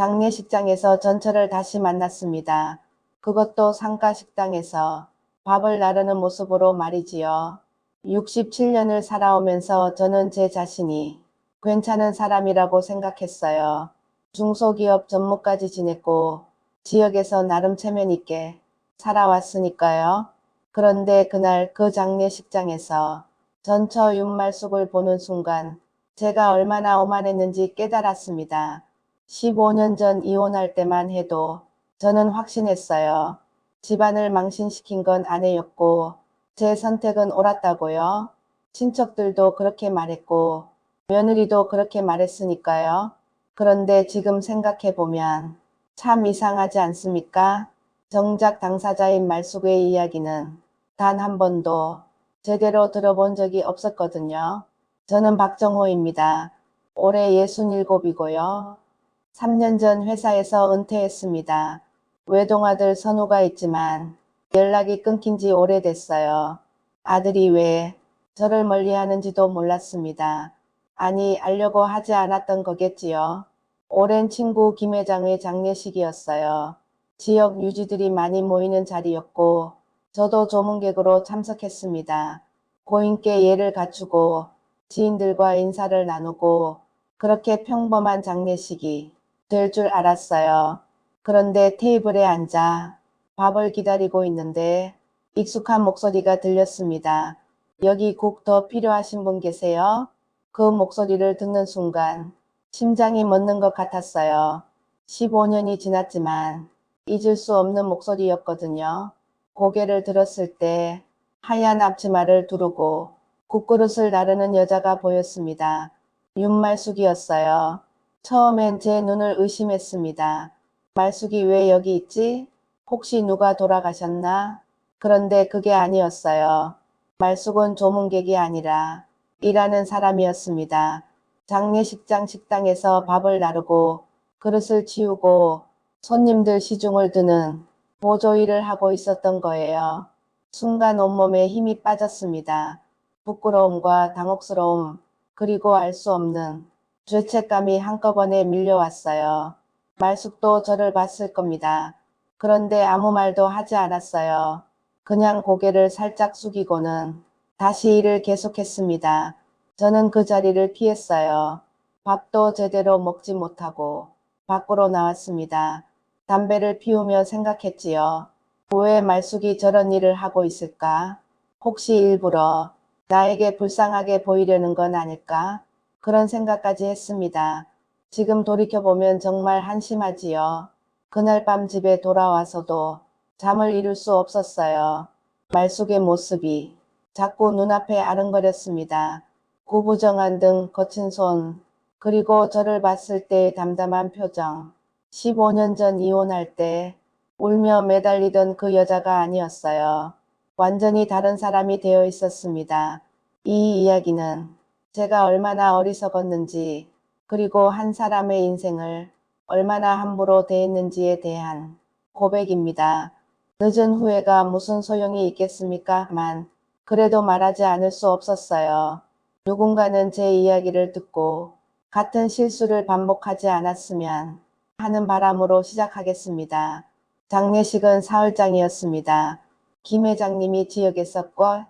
장례식장에서 전철을 다시 만났습니다. 그것도 상가 식당에서 밥을 나르는 모습으로 말이지요. 67년을 살아오면서 저는 제 자신이 괜찮은 사람이라고 생각했어요. 중소기업 전무까지 지냈고 지역에서 나름 체면 있게 살아왔으니까요. 그런데 그날 그 장례식장에서 전처 윤말숙을 보는 순간 제가 얼마나 오만했는지 깨달았습니다. 15년 전 이혼할 때만 해도 저는 확신했어요. 집안을 망신시킨 건 아내였고 제 선택은 옳았다고요. 친척들도 그렇게 말했고 며느리도 그렇게 말했으니까요. 그런데 지금 생각해보면 참 이상하지 않습니까? 정작 당사자인 말숙의 이야기는 단 한 번도 제대로 들어본 적이 없었거든요. 저는 박정호입니다. 올해 67이고요. 3년 전 회사에서 은퇴했습니다. 외동아들 선우가 있지만 연락이 끊긴 지 오래됐어요. 아들이 왜 저를 멀리하는지도 몰랐습니다. 아니, 알려고 하지 않았던 거겠지요. 오랜 친구 김 회장의 장례식이었어요. 지역 유지들이 많이 모이는 자리였고 저도 조문객으로 참석했습니다. 고인께 예를 갖추고 지인들과 인사를 나누고 그렇게 평범한 장례식이 될 줄 알았어요. 그런데 테이블에 앉아 밥을 기다리고 있는데 익숙한 목소리가 들렸습니다. 여기 국 더 필요하신 분 계세요? 그 목소리를 듣는 순간 심장이 멎는 것 같았어요. 15년이 지났지만 잊을 수 없는 목소리였거든요. 고개를 들었을 때 하얀 앞치마를 두르고 국그릇을 나르는 여자가 보였습니다. 윤말숙이었어요. 처음엔 제 눈을 의심했습니다. 말숙이 왜 여기 있지? 혹시 누가 돌아가셨나? 그런데 그게 아니었어요. 말숙은 조문객이 아니라 일하는 사람이었습니다. 장례식장 식당에서 밥을 나르고 그릇을 치우고 손님들 시중을 드는 보조 일을 하고 있었던 거예요. 순간 온몸에 힘이 빠졌습니다. 부끄러움과 당혹스러움, 그리고 알 수 없는 죄책감이 한꺼번에 밀려왔어요. 말숙도 저를 봤을 겁니다. 그런데 아무 말도 하지 않았어요. 그냥 고개를 살짝 숙이고는 다시 일을 계속했습니다. 저는 그 자리를 피했어요. 밥도 제대로 먹지 못하고 밖으로 나왔습니다. 담배를 피우며 생각했지요. 왜 말숙이 저런 일을 하고 있을까? 혹시 일부러 나에게 불쌍하게 보이려는 건 아닐까? 그런 생각까지 했습니다. 지금 돌이켜보면 정말 한심하지요. 그날 밤 집에 돌아와서도 잠을 이룰 수 없었어요. 말숙의 모습이 자꾸 눈앞에 아른거렸습니다. 구부정한 등 거친 손, 그리고 저를 봤을 때의 담담한 표정. 15년 전 이혼할 때 울며 매달리던 그 여자가 아니었어요. 완전히 다른 사람이 되어 있었습니다. 이 이야기는 제가 얼마나 어리석었는지, 그리고 한 사람의 인생을 얼마나 함부로 대했는지에 대한 고백입니다. 늦은 후회가 무슨 소용이 있겠습니까?만 그래도 말하지 않을 수 없었어요. 누군가는 제 이야기를 듣고 같은 실수를 반복하지 않았으면 하는 바람으로 시작하겠습니다. 장례식은 사흘장이었습니다. 김 회장님이 지역에서 꽤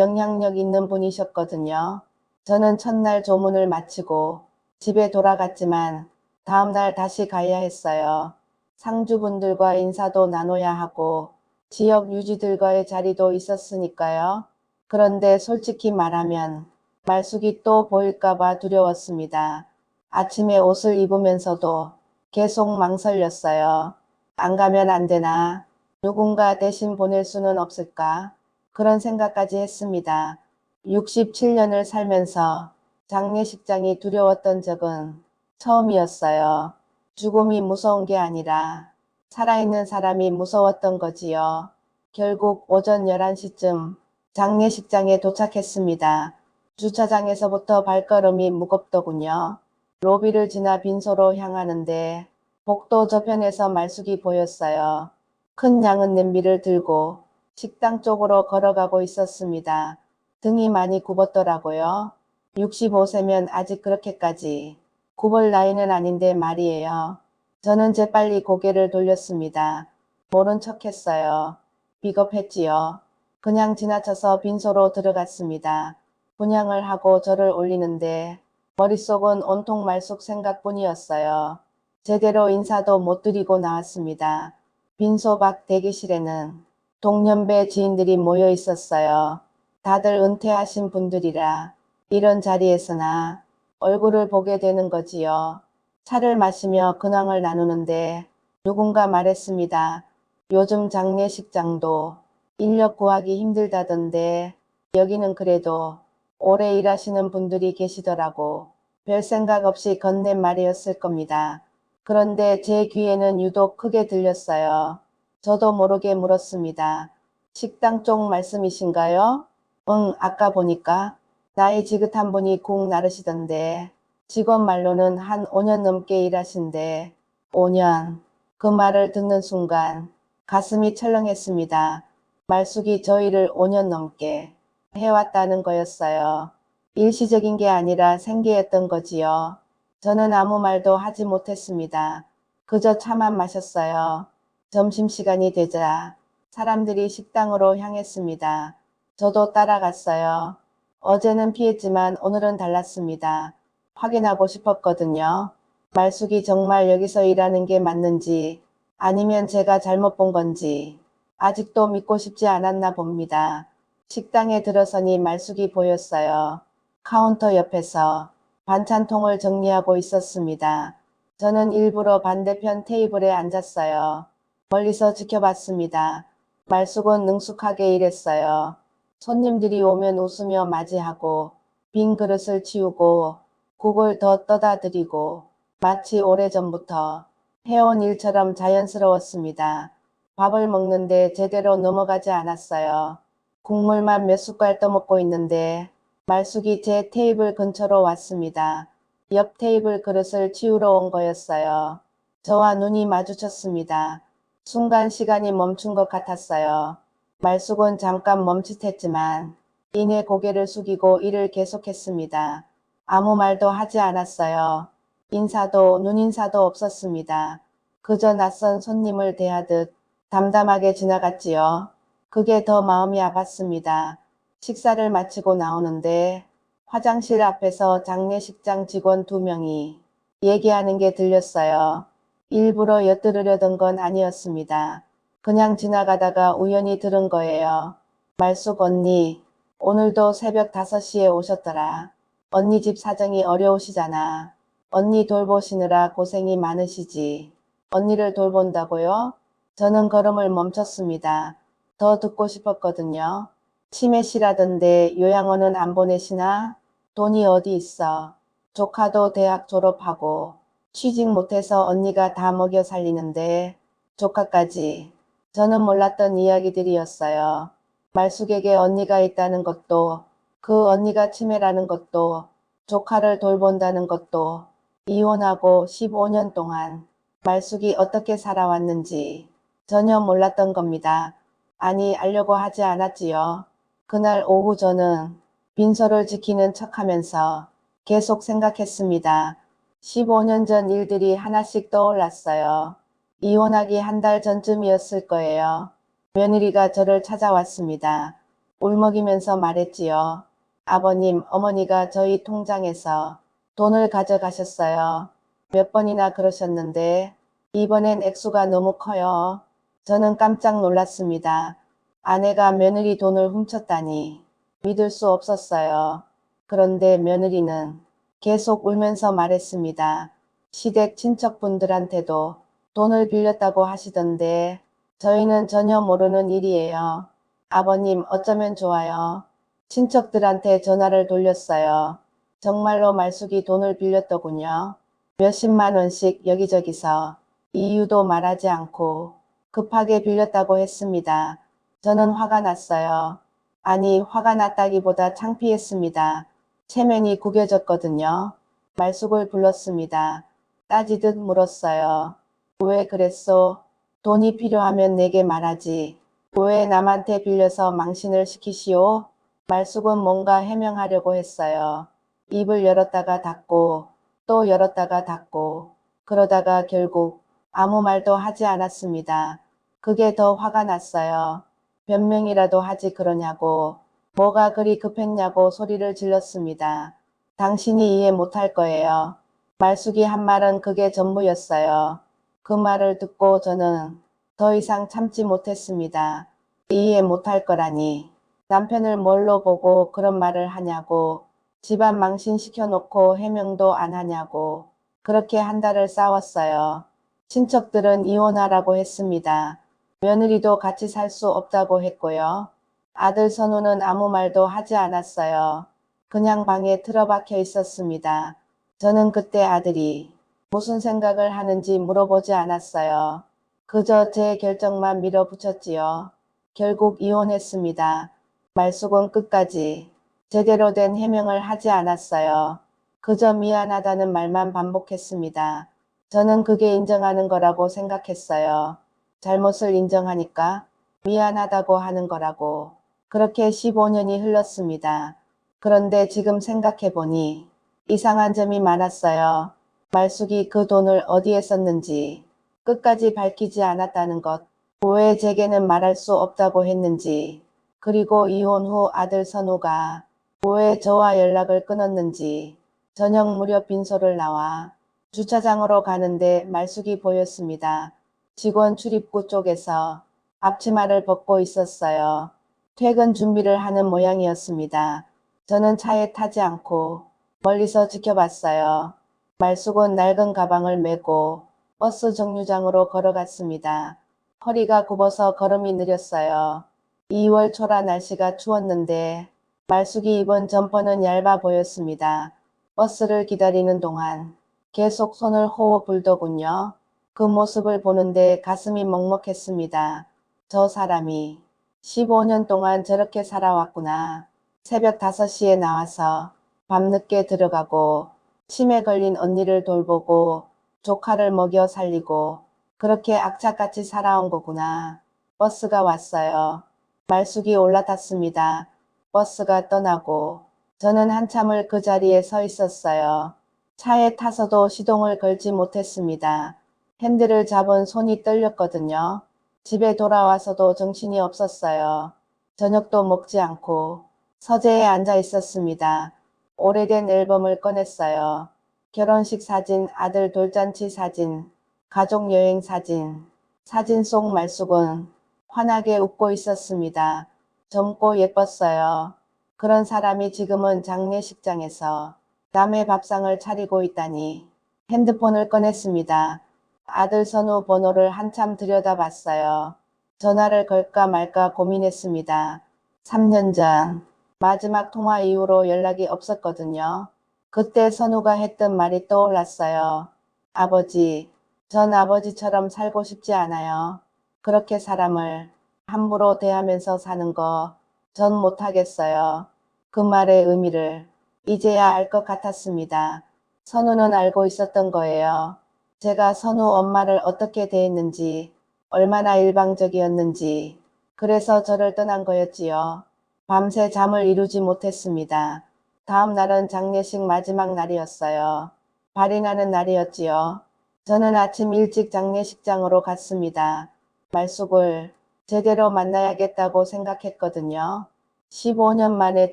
영향력 있는 분이셨거든요. 저는 첫날 조문을 마치고 집에 돌아갔지만 다음날 다시 가야 했어요. 상주분들과 인사도 나눠야 하고 지역 유지들과의 자리도 있었으니까요. 그런데 솔직히 말하면 말숙이 또 보일까봐 두려웠습니다. 아침에 옷을 입으면서도 계속 망설였어요. 안 가면 안 되나? 누군가 대신 보낼 수는 없을까? 그런 생각까지 했습니다. 67년을 살면서 장례식장이 두려웠던 적은 처음이었어요. 죽음이 무서운 게 아니라 살아있는 사람이 무서웠던 거지요. 결국 오전 11시쯤 장례식장에 도착했습니다. 주차장에서부터 발걸음이 무겁더군요. 로비를 지나 빈소로 향하는데 복도 저편에서 말숙이 보였어요. 큰 양은 냄비를 들고 식당 쪽으로 걸어가고 있었습니다. 등이 많이 굽었더라고요. 65세면 아직 그렇게까지 굽을 나이는 아닌데 말이에요. 저는 재빨리 고개를 돌렸습니다. 모른 척했어요. 비겁했지요. 그냥 지나쳐서 빈소로 들어갔습니다. 분양을 하고 저를 올리는데 머릿속은 온통 말숙 생각뿐이었어요. 제대로 인사도 못 드리고 나왔습니다. 빈소 밖 대기실에는 동년배 지인들이 모여 있었어요. 다들 은퇴하신 분들이라 이런 자리에서나 얼굴을 보게 되는 거지요. 차를 마시며 근황을 나누는데 누군가 말했습니다. 요즘 장례식장도 인력 구하기 힘들다던데 여기는 그래도 오래 일하시는 분들이 계시더라고. 별 생각 없이 건넨 말이었을 겁니다. 그런데 제 귀에는 유독 크게 들렸어요. 저도 모르게 물었습니다. 식당 쪽 말씀이신가요? 응, 아까 보니까 나이 지긋한 분이 국 나르시던데 직원 말로는 한 5년 넘게 일하신데 5년. 그 말을 듣는 순간 가슴이 철렁했습니다. 말숙이 저희를 5년 넘게 해왔다는 거였어요. 일시적인 게 아니라 생계였던 거지요. 저는 아무 말도 하지 못했습니다. 그저 차만 마셨어요. 점심시간이 되자 사람들이 식당으로 향했습니다. 저도 따라갔어요. 어제는 피했지만 오늘은 달랐습니다. 확인하고 싶었거든요. 말숙이 정말 여기서 일하는 게 맞는지 아니면 제가 잘못 본 건지 아직도 믿고 싶지 않았나 봅니다. 식당에 들어서니 말숙이 보였어요. 카운터 옆에서 반찬통을 정리하고 있었습니다. 저는 일부러 반대편 테이블에 앉았어요. 멀리서 지켜봤습니다. 말숙은 능숙하게 일했어요. 손님들이 오면 웃으며 맞이하고 빈 그릇을 치우고 국을 더 떠다 드리고 마치 오래전부터 해온 일처럼 자연스러웠습니다. 밥을 먹는데 제대로 넘어가지 않았어요. 국물만 몇 숟갈 떠먹고 있는데 말숙이 제 테이블 근처로 왔습니다. 옆 테이블 그릇을 치우러 온 거였어요. 저와 눈이 마주쳤습니다. 순간 시간이 멈춘 것 같았어요. 말숙은 잠깐 멈칫했지만 이내 고개를 숙이고 일을 계속했습니다. 아무 말도 하지 않았어요. 인사도 눈인사도 없었습니다. 그저 낯선 손님을 대하듯 담담하게 지나갔지요. 그게 더 마음이 아팠습니다. 식사를 마치고 나오는데 화장실 앞에서 장례식장 직원 2명이 얘기하는 게 들렸어요. 일부러 엿들으려던 건 아니었습니다. 그냥 지나가다가 우연히 들은 거예요. 말숙 언니, 오늘도 새벽 5시에 오셨더라. 언니 집 사정이 어려우시잖아. 언니 돌보시느라 고생이 많으시지. 언니를 돌본다고요? 저는 걸음을 멈췄습니다. 더 듣고 싶었거든요. 치매시라던데 요양원은 안 보내시나? 돈이 어디 있어? 조카도 대학 졸업하고 취직 못해서 언니가 다 먹여 살리는데 조카까지. 저는 몰랐던 이야기들이었어요. 말숙에게 언니가 있다는 것도 그 언니가 치매라는 것도 조카를 돌본다는 것도 이혼하고 15년 동안 말숙이 어떻게 살아왔는지 전혀 몰랐던 겁니다. 아니 알려고 하지 않았지요. 그날 오후 저는 빈소를 지키는 척하면서 계속 생각했습니다. 15년 전 일들이 하나씩 떠올랐어요. 이혼하기 한 달 전쯤이었을 거예요. 며느리가 저를 찾아왔습니다. 울먹이면서 말했지요. 아버님, 어머니가 저희 통장에서 돈을 가져가셨어요. 몇 번이나 그러셨는데 이번엔 액수가 너무 커요. 저는 깜짝 놀랐습니다. 아내가 며느리 돈을 훔쳤다니 믿을 수 없었어요. 그런데 며느리는 계속 울면서 말했습니다. 시댁 친척분들한테도 돈을 빌렸다고 하시던데 저희는 전혀 모르는 일이에요. 아버님 어쩌면 좋아요. 친척들한테 전화를 돌렸어요. 정말로 말숙이 돈을 빌렸더군요. 몇십만 원씩 여기저기서 이유도 말하지 않고 급하게 빌렸다고 했습니다. 저는 화가 났어요. 아니 화가 났다기보다 창피했습니다. 체면이 구겨졌거든요. 말숙을 불렀습니다. 따지듯 물었어요. 왜 그랬소? 돈이 필요하면 내게 말하지. 왜 남한테 빌려서 망신을 시키시오? 말숙은 뭔가 해명하려고 했어요. 입을 열었다가 닫고 또 열었다가 닫고 그러다가 결국 아무 말도 하지 않았습니다. 그게 더 화가 났어요. 변명이라도 하지 그러냐고. 뭐가 그리 급했냐고 소리를 질렀습니다. 당신이 이해 못할 거예요. 말숙이 한 말은 그게 전부였어요. 그 말을 듣고 저는 더 이상 참지 못했습니다. 이해 못할 거라니. 남편을 뭘로 보고 그런 말을 하냐고. 집안 망신시켜 놓고 해명도 안 하냐고. 그렇게 한 달을 싸웠어요. 친척들은 이혼하라고 했습니다. 며느리도 같이 살 수 없다고 했고요. 아들 선우는 아무 말도 하지 않았어요. 그냥 방에 틀어박혀 있었습니다. 저는 그때 아들이 무슨 생각을 하는지 물어보지 않았어요. 그저 제 결정만 밀어붙였지요. 결국 이혼했습니다. 말숙은 끝까지 제대로 된 해명을 하지 않았어요. 그저 미안하다는 말만 반복했습니다. 저는 그게 인정하는 거라고 생각했어요. 잘못을 인정하니까 미안하다고 하는 거라고. 그렇게 15년이 흘렀습니다. 그런데 지금 생각해보니 이상한 점이 많았어요. 말숙이 그 돈을 어디에 썼는지 끝까지 밝히지 않았다는 것. 왜 제게는 말할 수 없다고 했는지. 그리고 이혼 후 아들 선우가 왜 저와 연락을 끊었는지. 저녁 무렵 빈소를 나와 주차장으로 가는데 말숙이 보였습니다. 직원 출입구 쪽에서 앞치마를 벗고 있었어요. 퇴근 준비를 하는 모양이었습니다. 저는 차에 타지 않고 멀리서 지켜봤어요. 말숙은 낡은 가방을 메고 버스 정류장으로 걸어갔습니다. 허리가 굽어서 걸음이 느렸어요. 2월 초라 날씨가 추웠는데 말숙이 입은 점퍼는 얇아 보였습니다. 버스를 기다리는 동안 계속 손을 호호 불더군요. 그 모습을 보는데 가슴이 먹먹했습니다. 저 사람이 15년 동안 저렇게 살아왔구나. 새벽 5시에 나와서 밤늦게 들어가고 치매 걸린 언니를 돌보고 조카를 먹여 살리고 그렇게 악착같이 살아온 거구나. 버스가 왔어요. 말숙이 올라탔습니다. 버스가 떠나고 저는 한참을 그 자리에 서 있었어요. 차에 타서도 시동을 걸지 못했습니다. 핸들을 잡은 손이 떨렸거든요. 집에 돌아와서도 정신이 없었어요. 저녁도 먹지 않고 서재에 앉아 있었습니다. 오래된 앨범을 꺼냈어요. 결혼식 사진, 아들 돌잔치 사진, 가족여행 사진. 사진 속 말숙은 환하게 웃고 있었습니다. 젊고 예뻤어요. 그런 사람이 지금은 장례식장에서 남의 밥상을 차리고 있다니. 핸드폰을 꺼냈습니다. 아들 선우 번호를 한참 들여다봤어요. 전화를 걸까 말까 고민했습니다. 3년 전 마지막 통화 이후로 연락이 없었거든요. 그때 선우가 했던 말이 떠올랐어요. 아버지, 전 아버지처럼 살고 싶지 않아요. 그렇게 사람을 함부로 대하면서 사는 거 전 못하겠어요. 그 말의 의미를 이제야 알 것 같았습니다. 선우는 알고 있었던 거예요. 제가 선우 엄마를 어떻게 대했는지, 얼마나 일방적이었는지. 그래서 저를 떠난 거였지요. 밤새 잠을 이루지 못했습니다. 다음 날은 장례식 마지막 날이었어요. 발이 나는 날이었지요. 저는 아침 일찍 장례식장으로 갔습니다. 말숙을 제대로 만나야겠다고 생각했거든요. 15년 만에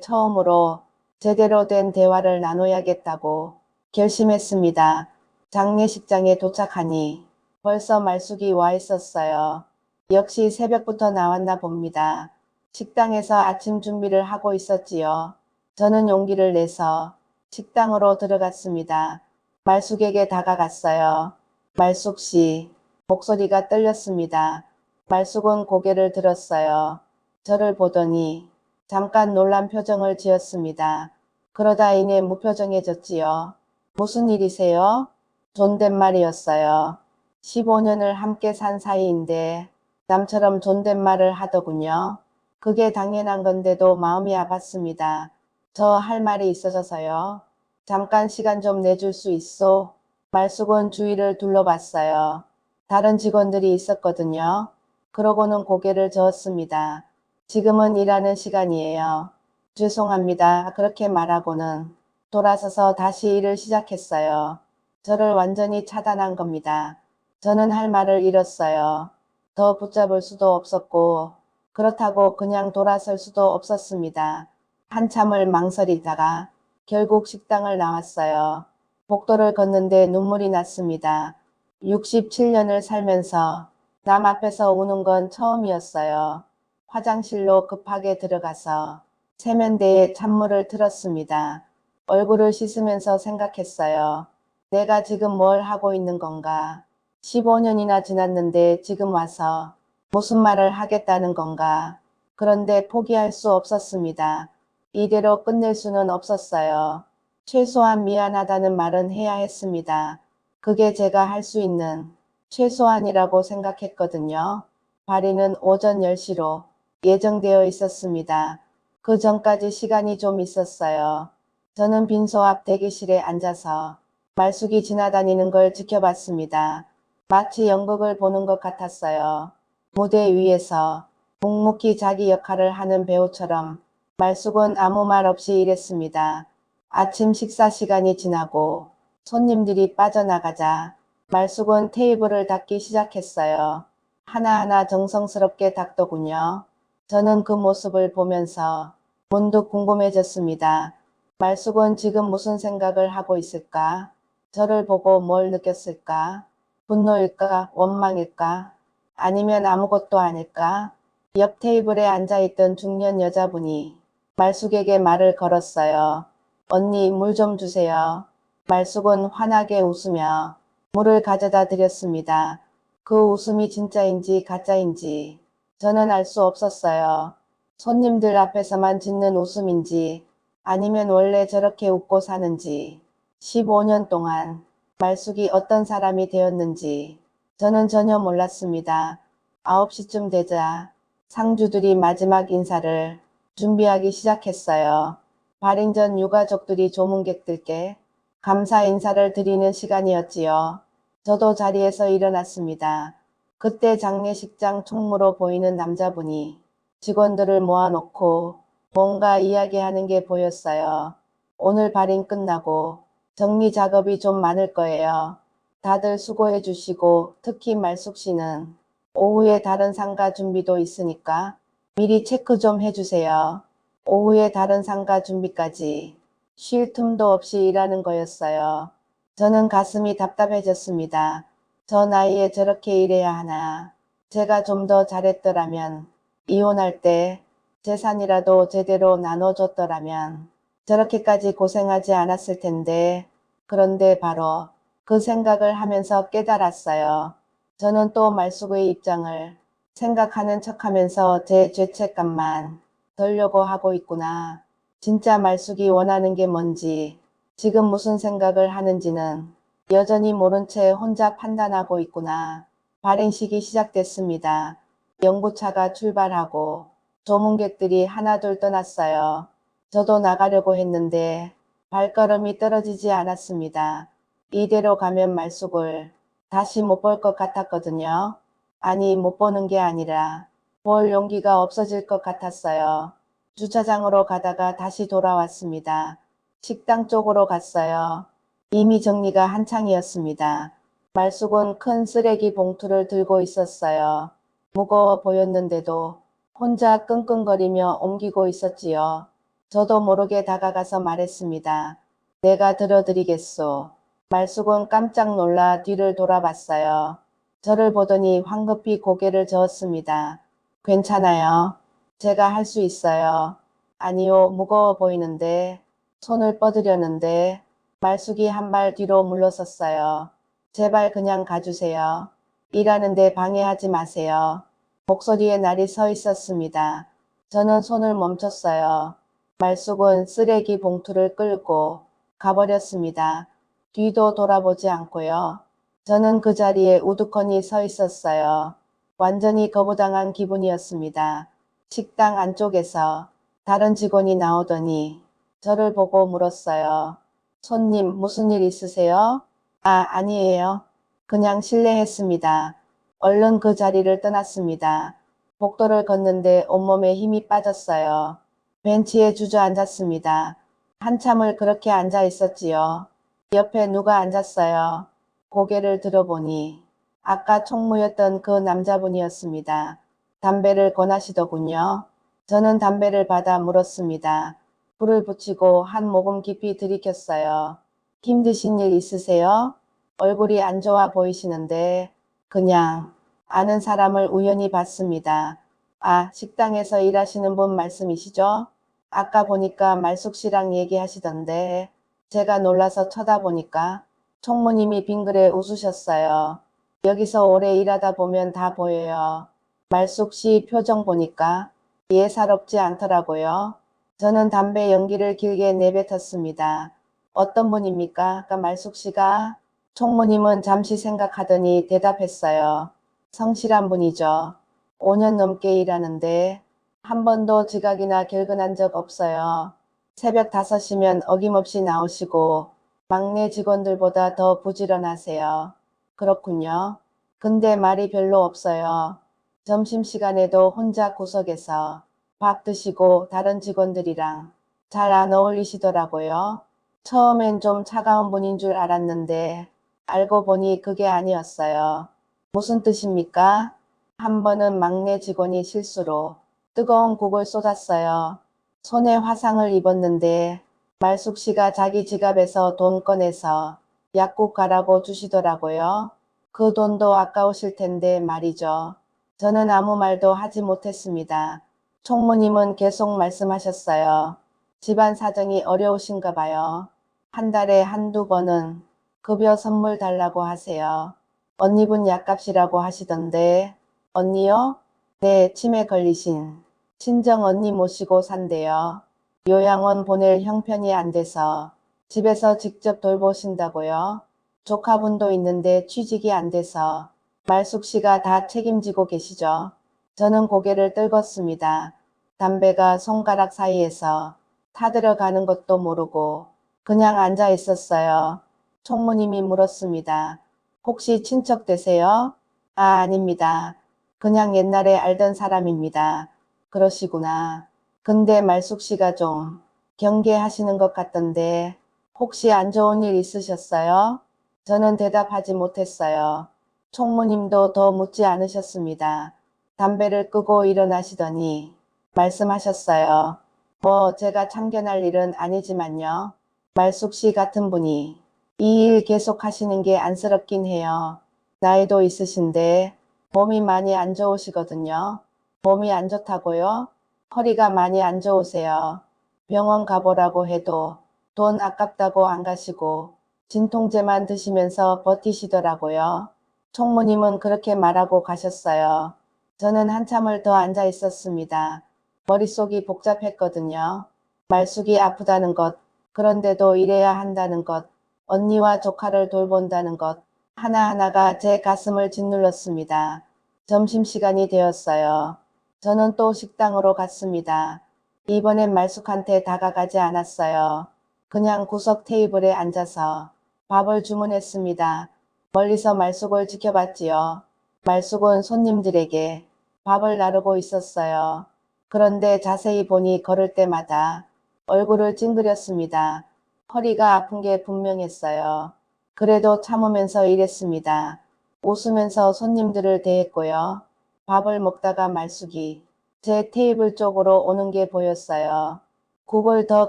처음으로 제대로 된 대화를 나눠야겠다고 결심했습니다. 장례식장에 도착하니 벌써 말숙이 와 있었어요. 역시 새벽부터 나왔나 봅니다. 식당에서 아침 준비를 하고 있었지요. 저는 용기를 내서 식당으로 들어갔습니다. 말숙에게 다가갔어요. 말숙 씨, 목소리가 떨렸습니다. 말숙은 고개를 들었어요. 저를 보더니 잠깐 놀란 표정을 지었습니다. 그러다 이내 무표정해졌지요. 무슨 일이세요? 존댓말이었어요. 15년을 함께 산 사이인데 남처럼 존댓말을 하더군요. 그게 당연한 건데도 마음이 아팠습니다. 저 할 말이 있어서요. 잠깐 시간 좀 내줄 수 있어? 말숙은 주위를 둘러봤어요. 다른 직원들이 있었거든요. 그러고는 고개를 저었습니다. 지금은 일하는 시간이에요. 죄송합니다. 그렇게 말하고는 돌아서서 다시 일을 시작했어요. 저를 완전히 차단한 겁니다. 저는 할 말을 잃었어요. 더 붙잡을 수도 없었고 그렇다고 그냥 돌아설 수도 없었습니다. 한참을 망설이다가 결국 식당을 나왔어요. 복도를 걷는데 눈물이 났습니다. 67년을 살면서 남 앞에서 우는 건 처음이었어요. 화장실로 급하게 들어가서 세면대에 찬물을 틀었습니다. 얼굴을 씻으면서 생각했어요. 내가 지금 뭘 하고 있는 건가? 15년이나 지났는데 지금 와서 무슨 말을 하겠다는 건가? 그런데 포기할 수 없었습니다. 이대로 끝낼 수는 없었어요. 최소한 미안하다는 말은 해야 했습니다. 그게 제가 할 수 있는 최소한이라고 생각했거든요. 발의는 오전 10시로 예정되어 있었습니다. 그 전까지 시간이 좀 있었어요. 저는 빈소 앞 대기실에 앉아서 말숙이 지나다니는 걸 지켜봤습니다. 마치 연극을 보는 것 같았어요. 무대 위에서 묵묵히 자기 역할을 하는 배우처럼 말숙은 아무 말 없이 일했습니다. 아침 식사 시간이 지나고 손님들이 빠져나가자 말숙은 테이블을 닦기 시작했어요. 하나하나 정성스럽게 닦더군요. 저는 그 모습을 보면서 문득 궁금해졌습니다. 말숙은 지금 무슨 생각을 하고 있을까? 저를 보고 뭘 느꼈을까? 분노일까? 원망일까? 아니면 아무것도 아닐까? 옆 테이블에 앉아있던 중년 여자분이 말숙에게 말을 걸었어요. 언니, 물 좀 주세요. 말숙은 환하게 웃으며 물을 가져다 드렸습니다. 그 웃음이 진짜인지 가짜인지 저는 알 수 없었어요. 손님들 앞에서만 짓는 웃음인지 아니면 원래 저렇게 웃고 사는지 15년 동안 말숙이 어떤 사람이 되었는지 저는 전혀 몰랐습니다. 9시쯤 되자 상주들이 마지막 인사를 준비하기 시작했어요. 발인 전 유가족들이 조문객들께 감사 인사를 드리는 시간이었지요. 저도 자리에서 일어났습니다. 그때 장례식장 총무로 보이는 남자분이 직원들을 모아놓고 뭔가 이야기하는 게 보였어요. 오늘 발인 끝나고 정리 작업이 좀 많을 거예요. 다들 수고해 주시고 특히 말숙 씨는 오후에 다른 상가 준비도 있으니까 미리 체크 좀 해주세요. 오후에 다른 상가 준비까지 쉴 틈도 없이 일하는 거였어요. 저는 가슴이 답답해졌습니다. 저 나이에 저렇게 일해야 하나. 제가 좀 더 잘했더라면, 이혼할 때 재산이라도 제대로 나눠줬더라면 저렇게까지 고생하지 않았을 텐데. 그런데 바로 그 생각을 하면서 깨달았어요. 저는 또 말숙의 입장을 생각하는 척하면서 제 죄책감만 덜려고 하고 있구나. 진짜 말숙이 원하는 게 뭔지, 지금 무슨 생각을 하는지는 여전히 모른 채 혼자 판단하고 있구나. 발인식이 시작됐습니다. 영구차가 출발하고 조문객들이 하나둘 떠났어요. 저도 나가려고 했는데 발걸음이 떨어지지 않았습니다. 이대로 가면 말숙을 다시 못 볼 것 같았거든요. 아니, 못 보는 게 아니라 볼 용기가 없어질 것 같았어요. 주차장으로 가다가 다시 돌아왔습니다. 식당 쪽으로 갔어요. 이미 정리가 한창이었습니다. 말숙은 큰 쓰레기 봉투를 들고 있었어요. 무거워 보였는데도 혼자 끙끙거리며 옮기고 있었지요. 저도 모르게 다가가서 말했습니다. 내가 들어드리겠소. 말숙은 깜짝 놀라 뒤를 돌아봤어요. 저를 보더니 황급히 고개를 저었습니다. 괜찮아요. 제가 할 수 있어요. 아니요, 무거워 보이는데. 손을 뻗으려는데 말숙이 한 발 뒤로 물러섰어요. 제발 그냥 가주세요. 일하는데 방해하지 마세요. 목소리에 날이 서 있었습니다. 저는 손을 멈췄어요. 말숙은 쓰레기 봉투를 끌고 가버렸습니다. 뒤도 돌아보지 않고요. 저는 그 자리에 우두커니 서 있었어요. 완전히 거부당한 기분이었습니다. 식당 안쪽에서 다른 직원이 나오더니 저를 보고 물었어요. 손님, 무슨 일 있으세요? 아니에요. 그냥 실례했습니다. 얼른 그 자리를 떠났습니다. 복도를 걷는데 온몸에 힘이 빠졌어요. 벤치에 주저앉았습니다. 한참을 그렇게 앉아 있었지요. 옆에 누가 앉았어요. 고개를 들어보니 아까 총무였던 그 남자분이었습니다. 담배를 권하시더군요. 저는 담배를 받아 물었습니다. 불을 붙이고 한 모금 깊이 들이켰어요. 힘드신 일 있으세요? 얼굴이 안 좋아 보이시는데. 그냥 아는 사람을 우연히 봤습니다. 아, 식당에서 일하시는 분 말씀이시죠? 아까 보니까 말숙 씨랑 얘기하시던데. 제가 놀라서 쳐다보니까 총무님이 빙그레 웃으셨어요. 여기서 오래 일하다 보면 다 보여요. 말숙 씨 표정 보니까 예사롭지 않더라고요. 저는 담배 연기를 길게 내뱉었습니다. 어떤 분입니까? 아까 말숙 씨가. 총무님은 잠시 생각하더니 대답했어요. 성실한 분이죠. 5년 넘게 일하는데 한 번도 지각이나 결근한 적 없어요. 새벽 5시면 어김없이 나오시고 막내 직원들보다 더 부지런하세요. 그렇군요. 근데 말이 별로 없어요. 점심시간에도 혼자 구석에서 밥 드시고 다른 직원들이랑 잘 안 어울리시더라고요. 처음엔 좀 차가운 분인 줄 알았는데 알고 보니 그게 아니었어요. 무슨 뜻입니까? 한 번은 막내 직원이 실수로 뜨거운 국을 쏟았어요. 손에 화상을 입었는데 말숙 씨가 자기 지갑에서 돈 꺼내서 약국 가라고 주시더라고요. 그 돈도 아까우실 텐데 말이죠. 저는 아무 말도 하지 못했습니다. 총무님은 계속 말씀하셨어요. 집안 사정이 어려우신가 봐요. 한 달에 한두 번은 급여 선물 달라고 하세요. 언니분 약값이라고 하시던데. 언니요? 네, 치매 걸리신 친정 언니 모시고 산대요. 요양원 보낼 형편이 안 돼서 집에서 직접 돌보신다고요. 조카분도 있는데 취직이 안 돼서 말숙 씨가 다 책임지고 계시죠. 저는 고개를 떨궜습니다. 담배가 손가락 사이에서 타들어가는 것도 모르고 그냥 앉아 있었어요. 총무님이 물었습니다. 혹시 친척 되세요? 아, 아닙니다. 그냥 옛날에 알던 사람입니다. 그러시구나. 근데 말숙 씨가 좀 경계하시는 것 같던데 혹시 안 좋은 일 있으셨어요? 저는 대답하지 못했어요. 총무님도 더 묻지 않으셨습니다. 담배를 끄고 일어나시더니 말씀하셨어요. 뭐 제가 참견할 일은 아니지만요. 말숙 씨 같은 분이 이 일 계속 하시는 게 안쓰럽긴 해요. 나이도 있으신데 몸이 많이 안 좋으시거든요. 몸이 안 좋다고요? 허리가 많이 안 좋으세요. 병원 가보라고 해도 돈 아깝다고 안 가시고 진통제만 드시면서 버티시더라고요. 총무님은 그렇게 말하고 가셨어요. 저는 한참을 더 앉아 있었습니다. 머릿속이 복잡했거든요. 말숙이 아프다는 것, 그런데도 일해야 한다는 것, 언니와 조카를 돌본다는 것, 하나하나가 제 가슴을 짓눌렀습니다. 점심시간이 되었어요. 저는 또 식당으로 갔습니다. 이번엔 말숙한테 다가가지 않았어요. 그냥 구석 테이블에 앉아서 밥을 주문했습니다. 멀리서 말숙을 지켜봤지요. 말숙은 손님들에게 밥을 나르고 있었어요. 그런데 자세히 보니 걸을 때마다 얼굴을 찡그렸습니다. 허리가 아픈 게 분명했어요. 그래도 참으면서 일했습니다. 웃으면서 손님들을 대했고요. 밥을 먹다가 말숙이 제 테이블 쪽으로 오는 게 보였어요. 국을 더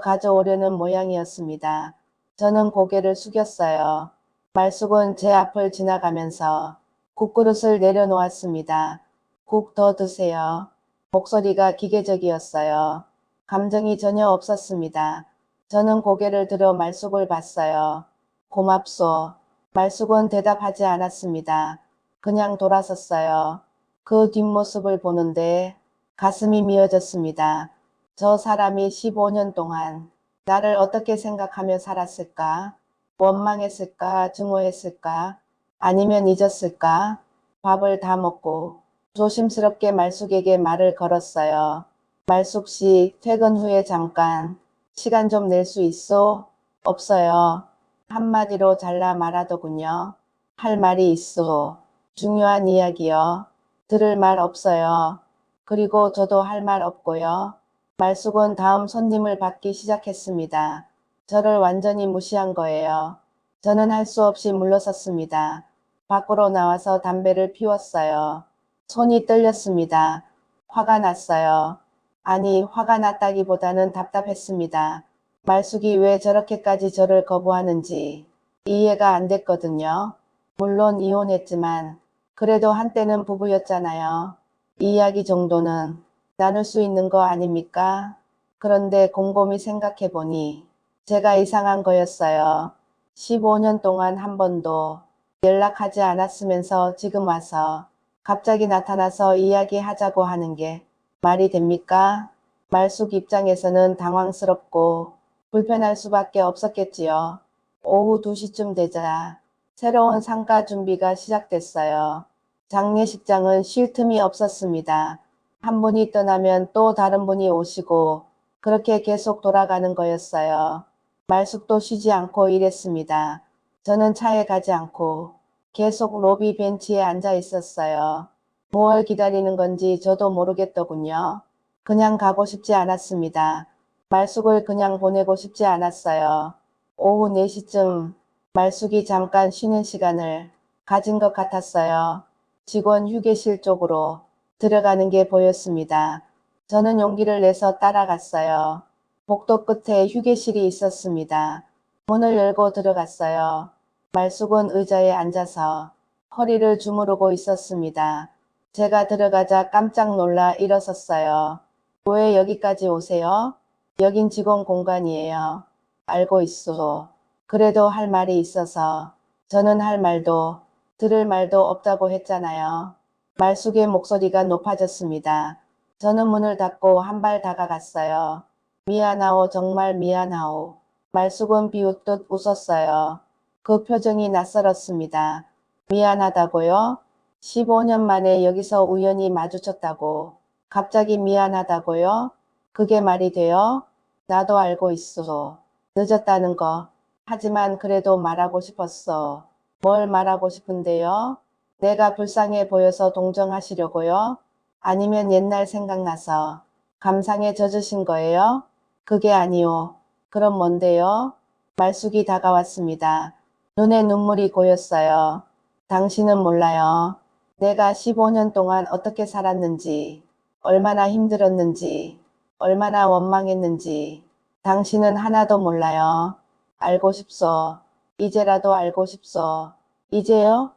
가져오려는 모양이었습니다. 저는 고개를 숙였어요. 말숙은 제 앞을 지나가면서 국그릇을 내려놓았습니다. 국 더 드세요. 목소리가 기계적이었어요. 감정이 전혀 없었습니다. 저는 고개를 들어 말숙을 봤어요. 고맙소. 말숙은 대답하지 않았습니다. 그냥 돌아섰어요. 그 뒷모습을 보는데 가슴이 미어졌습니다. 저 사람이 15년 동안 나를 어떻게 생각하며 살았을까? 원망했을까? 증오했을까? 아니면 잊었을까? 밥을 다 먹고 조심스럽게 말숙에게 말을 걸었어요. 말숙 씨, 퇴근 후에 잠깐 시간 좀 낼 수 있어? 없어요. 한마디로 잘라 말하더군요. 할 말이 있어. 중요한 이야기요. 들을 말 없어요. 그리고 저도 할 말 없고요. 말숙은 다음 손님을 받기 시작했습니다. 저를 완전히 무시한 거예요. 저는 할 수 없이 물러섰습니다. 밖으로 나와서 담배를 피웠어요. 손이 떨렸습니다. 화가 났어요. 아니, 화가 났다기보다는 답답했습니다. 말숙이 왜 저렇게까지 저를 거부하는지 이해가 안 됐거든요. 물론 이혼했지만 그래도 한때는 부부였잖아요. 이야기 정도는 나눌 수 있는 거 아닙니까? 그런데 곰곰이 생각해보니 제가 이상한 거였어요. 15년 동안 한 번도 연락하지 않았으면서 지금 와서 갑자기 나타나서 이야기하자고 하는 게 말이 됩니까? 말숙 입장에서는 당황스럽고 불편할 수밖에 없었겠지요. 오후 2시쯤 되자 새로운 상가 준비가 시작됐어요. 장례식장은 쉴 틈이 없었습니다. 한 분이 떠나면 또 다른 분이 오시고 그렇게 계속 돌아가는 거였어요. 말숙도 쉬지 않고 일했습니다. 저는 차에 가지 않고 계속 로비 벤치에 앉아 있었어요. 무얼 기다리는 건지 저도 모르겠더군요. 그냥 가고 싶지 않았습니다. 말숙을 그냥 보내고 싶지 않았어요. 오후 4시쯤 말숙이 잠깐 쉬는 시간을 가진 것 같았어요. 직원 휴게실 쪽으로 들어가는 게 보였습니다. 저는 용기를 내서 따라갔어요. 복도 끝에 휴게실이 있었습니다. 문을 열고 들어갔어요. 말숙은 의자에 앉아서 허리를 주무르고 있었습니다. 제가 들어가자 깜짝 놀라 일어섰어요. 왜 여기까지 오세요? 여긴 직원 공간이에요. 알고 있어. 그래도 할 말이 있어서. 저는 할 말도 들을 말도 없다고 했잖아요. 말숙의 목소리가 높아졌습니다. 저는 문을 닫고 한 발 다가갔어요. 미안하오, 정말 미안하오. 말숙은 비웃듯 웃었어요. 그 표정이 낯설었습니다. 미안하다고요? 15년 만에 여기서 우연히 마주쳤다고. 갑자기 미안하다고요? 그게 말이 돼요? 나도 알고 있어. 늦었다는 거. 하지만 그래도 말하고 싶었어. 뭘 말하고 싶은데요? 내가 불쌍해 보여서 동정하시려고요? 아니면 옛날 생각나서 감상에 젖으신 거예요? 그게 아니오. 그럼 뭔데요? 말숙이 다가왔습니다. 눈에 눈물이 고였어요. 당신은 몰라요. 내가 15년 동안 어떻게 살았는지, 얼마나 힘들었는지, 얼마나 원망했는지 당신은 하나도 몰라요. 알고 싶소. 이제라도 알고 싶소. 이제요?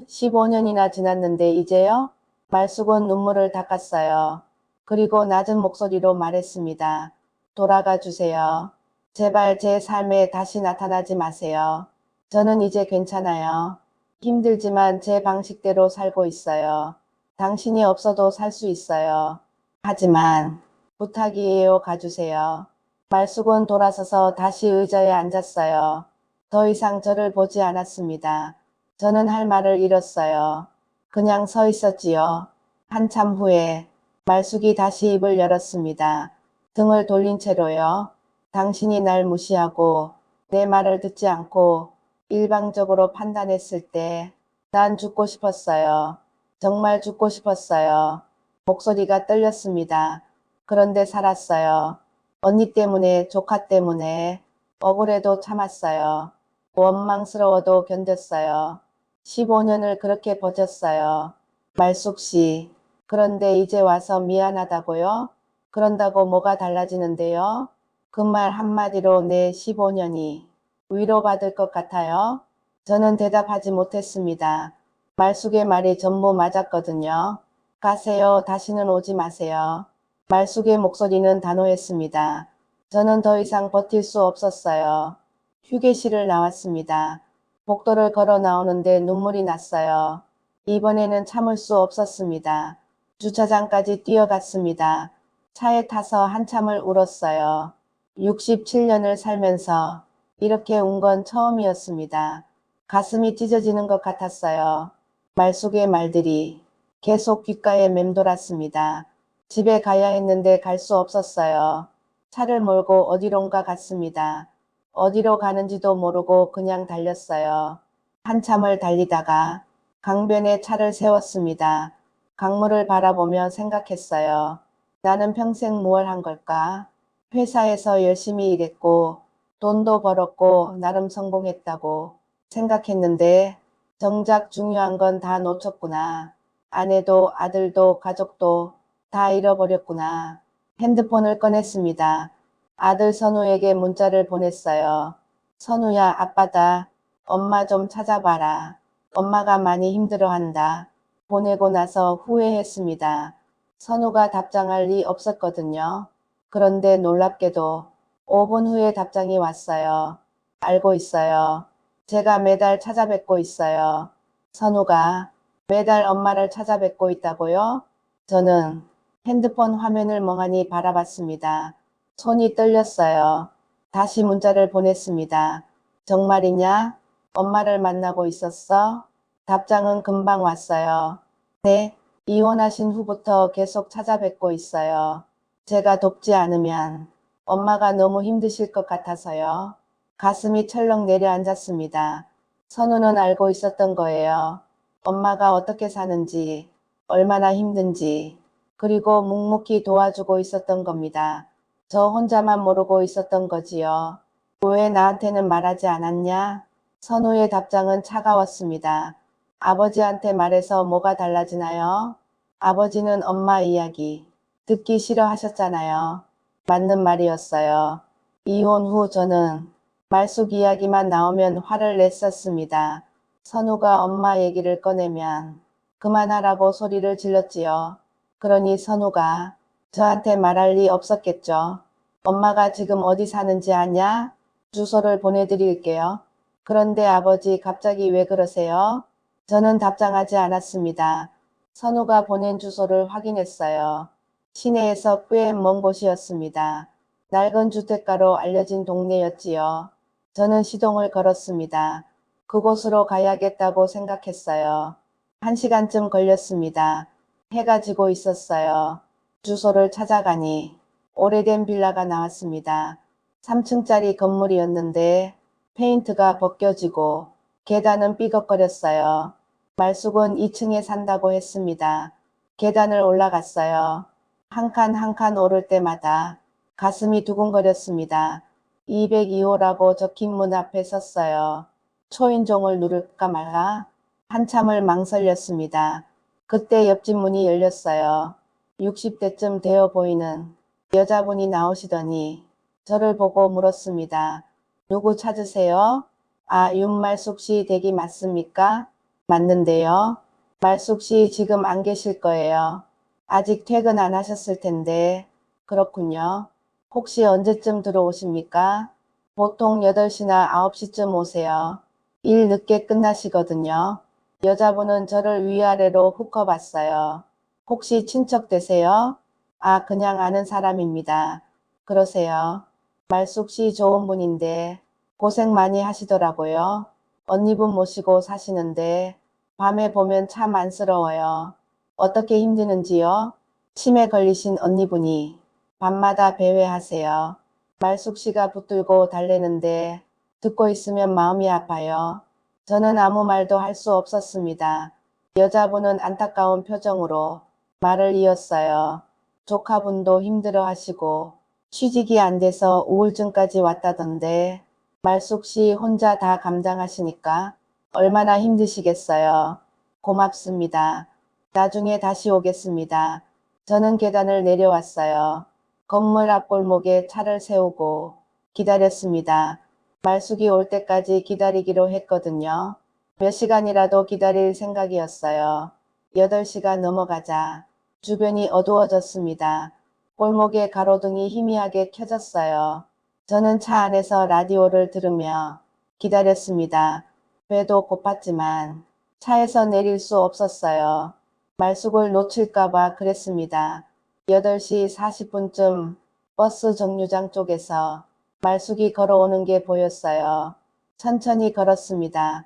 15년이나 지났는데 이제요? 말숙은 눈물을 닦았어요. 그리고 낮은 목소리로 말했습니다. 돌아가 주세요. 제발 제 삶에 다시 나타나지 마세요. 저는 이제 괜찮아요. 힘들지만 제 방식대로 살고 있어요. 당신이 없어도 살 수 있어요. 하지만 부탁이에요. 가주세요. 말숙은 돌아서서 다시 의자에 앉았어요. 더 이상 저를 보지 않았습니다. 저는 할 말을 잃었어요. 그냥 서 있었지요. 한참 후에 말숙이 다시 입을 열었습니다. 등을 돌린 채로요. 당신이 날 무시하고 내 말을 듣지 않고 일방적으로 판단했을 때 난 죽고 싶었어요. 정말 죽고 싶었어요. 목소리가 떨렸습니다. 그런데 살았어요. 언니 때문에, 조카 때문에 억울해도 참았어요. 원망스러워도 견뎠어요. 15년을 그렇게 버텼어요. 말숙 씨. 그런데 이제 와서 미안하다고요? 그런다고 뭐가 달라지는데요? 그 말 한마디로 내 15년이 위로받을 것 같아요. 저는 대답하지 못했습니다. 말숙의 말이 전부 맞았거든요. 가세요. 다시는 오지 마세요. 말숙의 목소리는 단호했습니다. 저는 더 이상 버틸 수 없었어요. 휴게실을 나왔습니다. 복도를 걸어 나오는데 눈물이 났어요. 이번에는 참을 수 없었습니다. 주차장까지 뛰어갔습니다. 차에 타서 한참을 울었어요. 67년을 살면서 이렇게 운 건 처음이었습니다. 가슴이 찢어지는 것 같았어요. 말숙의 말들이 계속 귓가에 맴돌았습니다. 집에 가야 했는데 갈 수 없었어요. 차를 몰고 어디론가 갔습니다. 어디로 가는지도 모르고 그냥 달렸어요. 한참을 달리다가 강변에 차를 세웠습니다. 강물을 바라보며 생각했어요. 나는 평생 무얼 한 걸까? 회사에서 열심히 일했고 돈도 벌었고 나름 성공했다고 생각했는데 정작 중요한 건 다 놓쳤구나. 아내도 아들도 가족도 다 잃어버렸구나. 핸드폰을 꺼냈습니다. 아들 선우에게 문자를 보냈어요. 선우야, 아빠다. 엄마 좀 찾아봐라. 엄마가 많이 힘들어한다. 보내고 나서 후회했습니다. 선우가 답장할 리 없었거든요. 그런데 놀랍게도 5분 후에 답장이 왔어요. 알고 있어요. 제가 매달 찾아뵙고 있어요. 선우가 매달 엄마를 찾아뵙고 있다고요? 저는 핸드폰 화면을 멍하니 바라봤습니다. 손이 떨렸어요. 다시 문자를 보냈습니다. 정말이냐? 엄마를 만나고 있었어? 답장은 금방 왔어요. 네, 이혼하신 후부터 계속 찾아뵙고 있어요. 제가 돕지 않으면 엄마가 너무 힘드실 것 같아서요. 가슴이 철렁 내려앉았습니다. 선우는 알고 있었던 거예요. 엄마가 어떻게 사는지, 얼마나 힘든지, 그리고 묵묵히 도와주고 있었던 겁니다. 저 혼자만 모르고 있었던 거지요. 왜 나한테는 말하지 않았냐? 선우의 답장은 차가웠습니다. 아버지한테 말해서 뭐가 달라지나요? 아버지는 엄마 이야기 듣기 싫어하셨잖아요. 맞는 말이었어요. 이혼 후 저는 말숙 이야기만 나오면 화를 냈었습니다. 선우가 엄마 얘기를 꺼내면 그만하라고 소리를 질렀지요. 그러니 선우가 저한테 말할 리 없었겠죠. 엄마가 지금 어디 사는지 아냐? 주소를 보내드릴게요. 그런데 아버지 갑자기 왜 그러세요? 저는 답장하지 않았습니다. 선우가 보낸 주소를 확인했어요. 시내에서 꽤 먼 곳이었습니다. 낡은 주택가로 알려진 동네였지요. 저는 시동을 걸었습니다. 그곳으로 가야겠다고 생각했어요. 1시간쯤 걸렸습니다. 해가 지고 있었어요. 주소를 찾아가니 오래된 빌라가 나왔습니다. 3층짜리 건물이었는데 페인트가 벗겨지고 계단은 삐걱거렸어요. 말숙은 2층에 산다고 했습니다. 계단을 올라갔어요. 한 칸 한 칸 오를 때마다 가슴이 두근거렸습니다. 202호라고 적힌 문 앞에 섰어요. 초인종을 누를까 말까 한참을 망설였습니다. 그때 옆집 문이 열렸어요. 60대쯤 되어 보이는 여자분이 나오시더니 저를 보고 물었습니다. 누구 찾으세요? 아, 윤말숙 씨 댁이 맞습니까? 맞는데요. 말숙 씨 지금 안 계실 거예요. 아직 퇴근 안 하셨을 텐데. 그렇군요. 혹시 언제쯤 들어오십니까? 보통 8시나 9시쯤 오세요. 일 늦게 끝나시거든요. 여자분은 저를 위아래로 훑어봤어요. 혹시 친척 되세요? 아, 그냥 아는 사람입니다. 그러세요. 말숙 씨 좋은 분인데 고생 많이 하시더라고요. 언니분 모시고 사시는데 밤에 보면 참 안쓰러워요. 어떻게 힘드는지요? 치매 걸리신 언니분이 밤마다 배회하세요. 말숙 씨가 붙들고 달래는데 듣고 있으면 마음이 아파요. 저는 아무 말도 할 수 없었습니다. 여자분은 안타까운 표정으로 말을 이었어요. 조카분도 힘들어하시고 취직이 안 돼서 우울증까지 왔다던데 말숙 씨 혼자 다 감당하시니까 얼마나 힘드시겠어요. 고맙습니다. 나중에 다시 오겠습니다. 저는 계단을 내려왔어요. 건물 앞 골목에 차를 세우고 기다렸습니다. 말숙이 올 때까지 기다리기로 했거든요. 몇 시간이라도 기다릴 생각이었어요. 8시가 넘어가자 주변이 어두워졌습니다. 골목에 가로등이 희미하게 켜졌어요. 저는 차 안에서 라디오를 들으며 기다렸습니다. 배도 고팠지만 차에서 내릴 수 없었어요. 말숙을 놓칠까봐 그랬습니다. 8시 40분쯤 버스 정류장 쪽에서 말숙이 걸어오는 게 보였어요. 천천히 걸었습니다.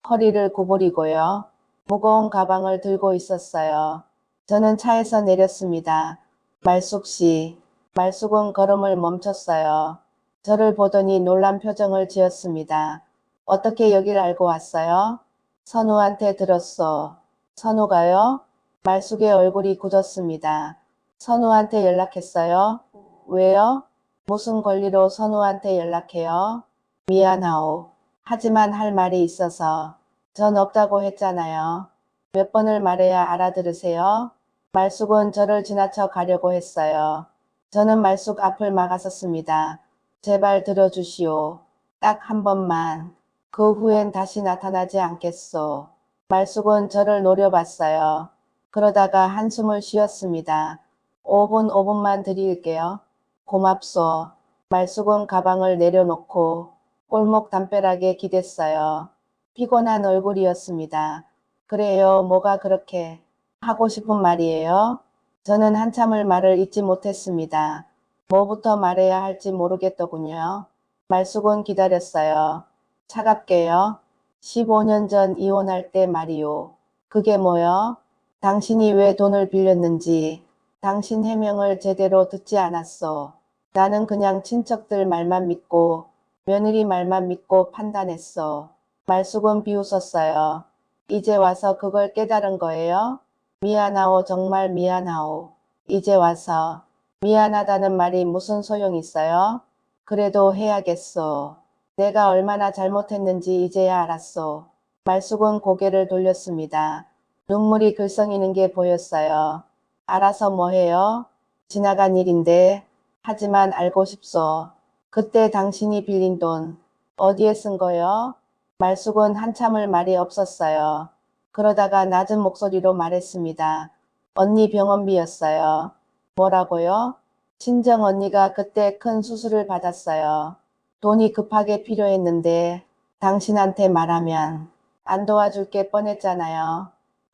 허리를 구부리고요. 무거운 가방을 들고 있었어요. 저는 차에서 내렸습니다. 말숙 씨. 말숙은 걸음을 멈췄어요. 저를 보더니 놀란 표정을 지었습니다. 어떻게 여길 알고 왔어요? 선우한테 들었어. 선우가요? 말숙의 얼굴이 굳었습니다. 선우한테 연락했어요? 왜요? 무슨 권리로 선우한테 연락해요? 미안하오. 하지만 할 말이 있어서. 전 없다고 했잖아요. 몇 번을 말해야 알아들으세요? 말숙은 저를 지나쳐 가려고 했어요. 저는 말숙 앞을 막았었습니다. 제발 들어주시오. 딱 한 번만. 그 후엔 다시 나타나지 않겠소. 말숙은 저를 노려봤어요. 그러다가 한숨을 쉬었습니다. 5분만 드릴게요. 고맙소. 말숙은 가방을 내려놓고 골목 담벼락에 기댔어요. 피곤한 얼굴이었습니다. 그래요, 뭐가 그렇게 하고 싶은 말이에요? 저는 한참을 말을 잇지 못했습니다. 뭐부터 말해야 할지 모르겠더군요. 말숙은 기다렸어요. 차갑게요. 15년 전 이혼할 때 말이요. 그게 뭐요? 당신이 왜 돈을 빌렸는지 당신 해명을 제대로 듣지 않았어. 나는 그냥 친척들 말만 믿고 며느리 말만 믿고 판단했어. 말숙은 비웃었어요. 이제 와서 그걸 깨달은 거예요? 미안하오, 정말 미안하오. 이제 와서 미안하다는 말이 무슨 소용 있어요? 그래도 해야겠어. 내가 얼마나 잘못했는지 이제야 알았어. 말숙은 고개를 돌렸습니다. 눈물이 글썽이는 게 보였어요. 알아서 뭐해요? 지나간 일인데. 하지만 알고 싶소. 그때 당신이 빌린 돈 어디에 쓴 거요? 말숙은 한참을 말이 없었어요. 그러다가 낮은 목소리로 말했습니다. 언니 병원비였어요. 뭐라고요? 친정 언니가 그때 큰 수술을 받았어요. 돈이 급하게 필요했는데 당신한테 말하면 안 도와줄 게 뻔했잖아요.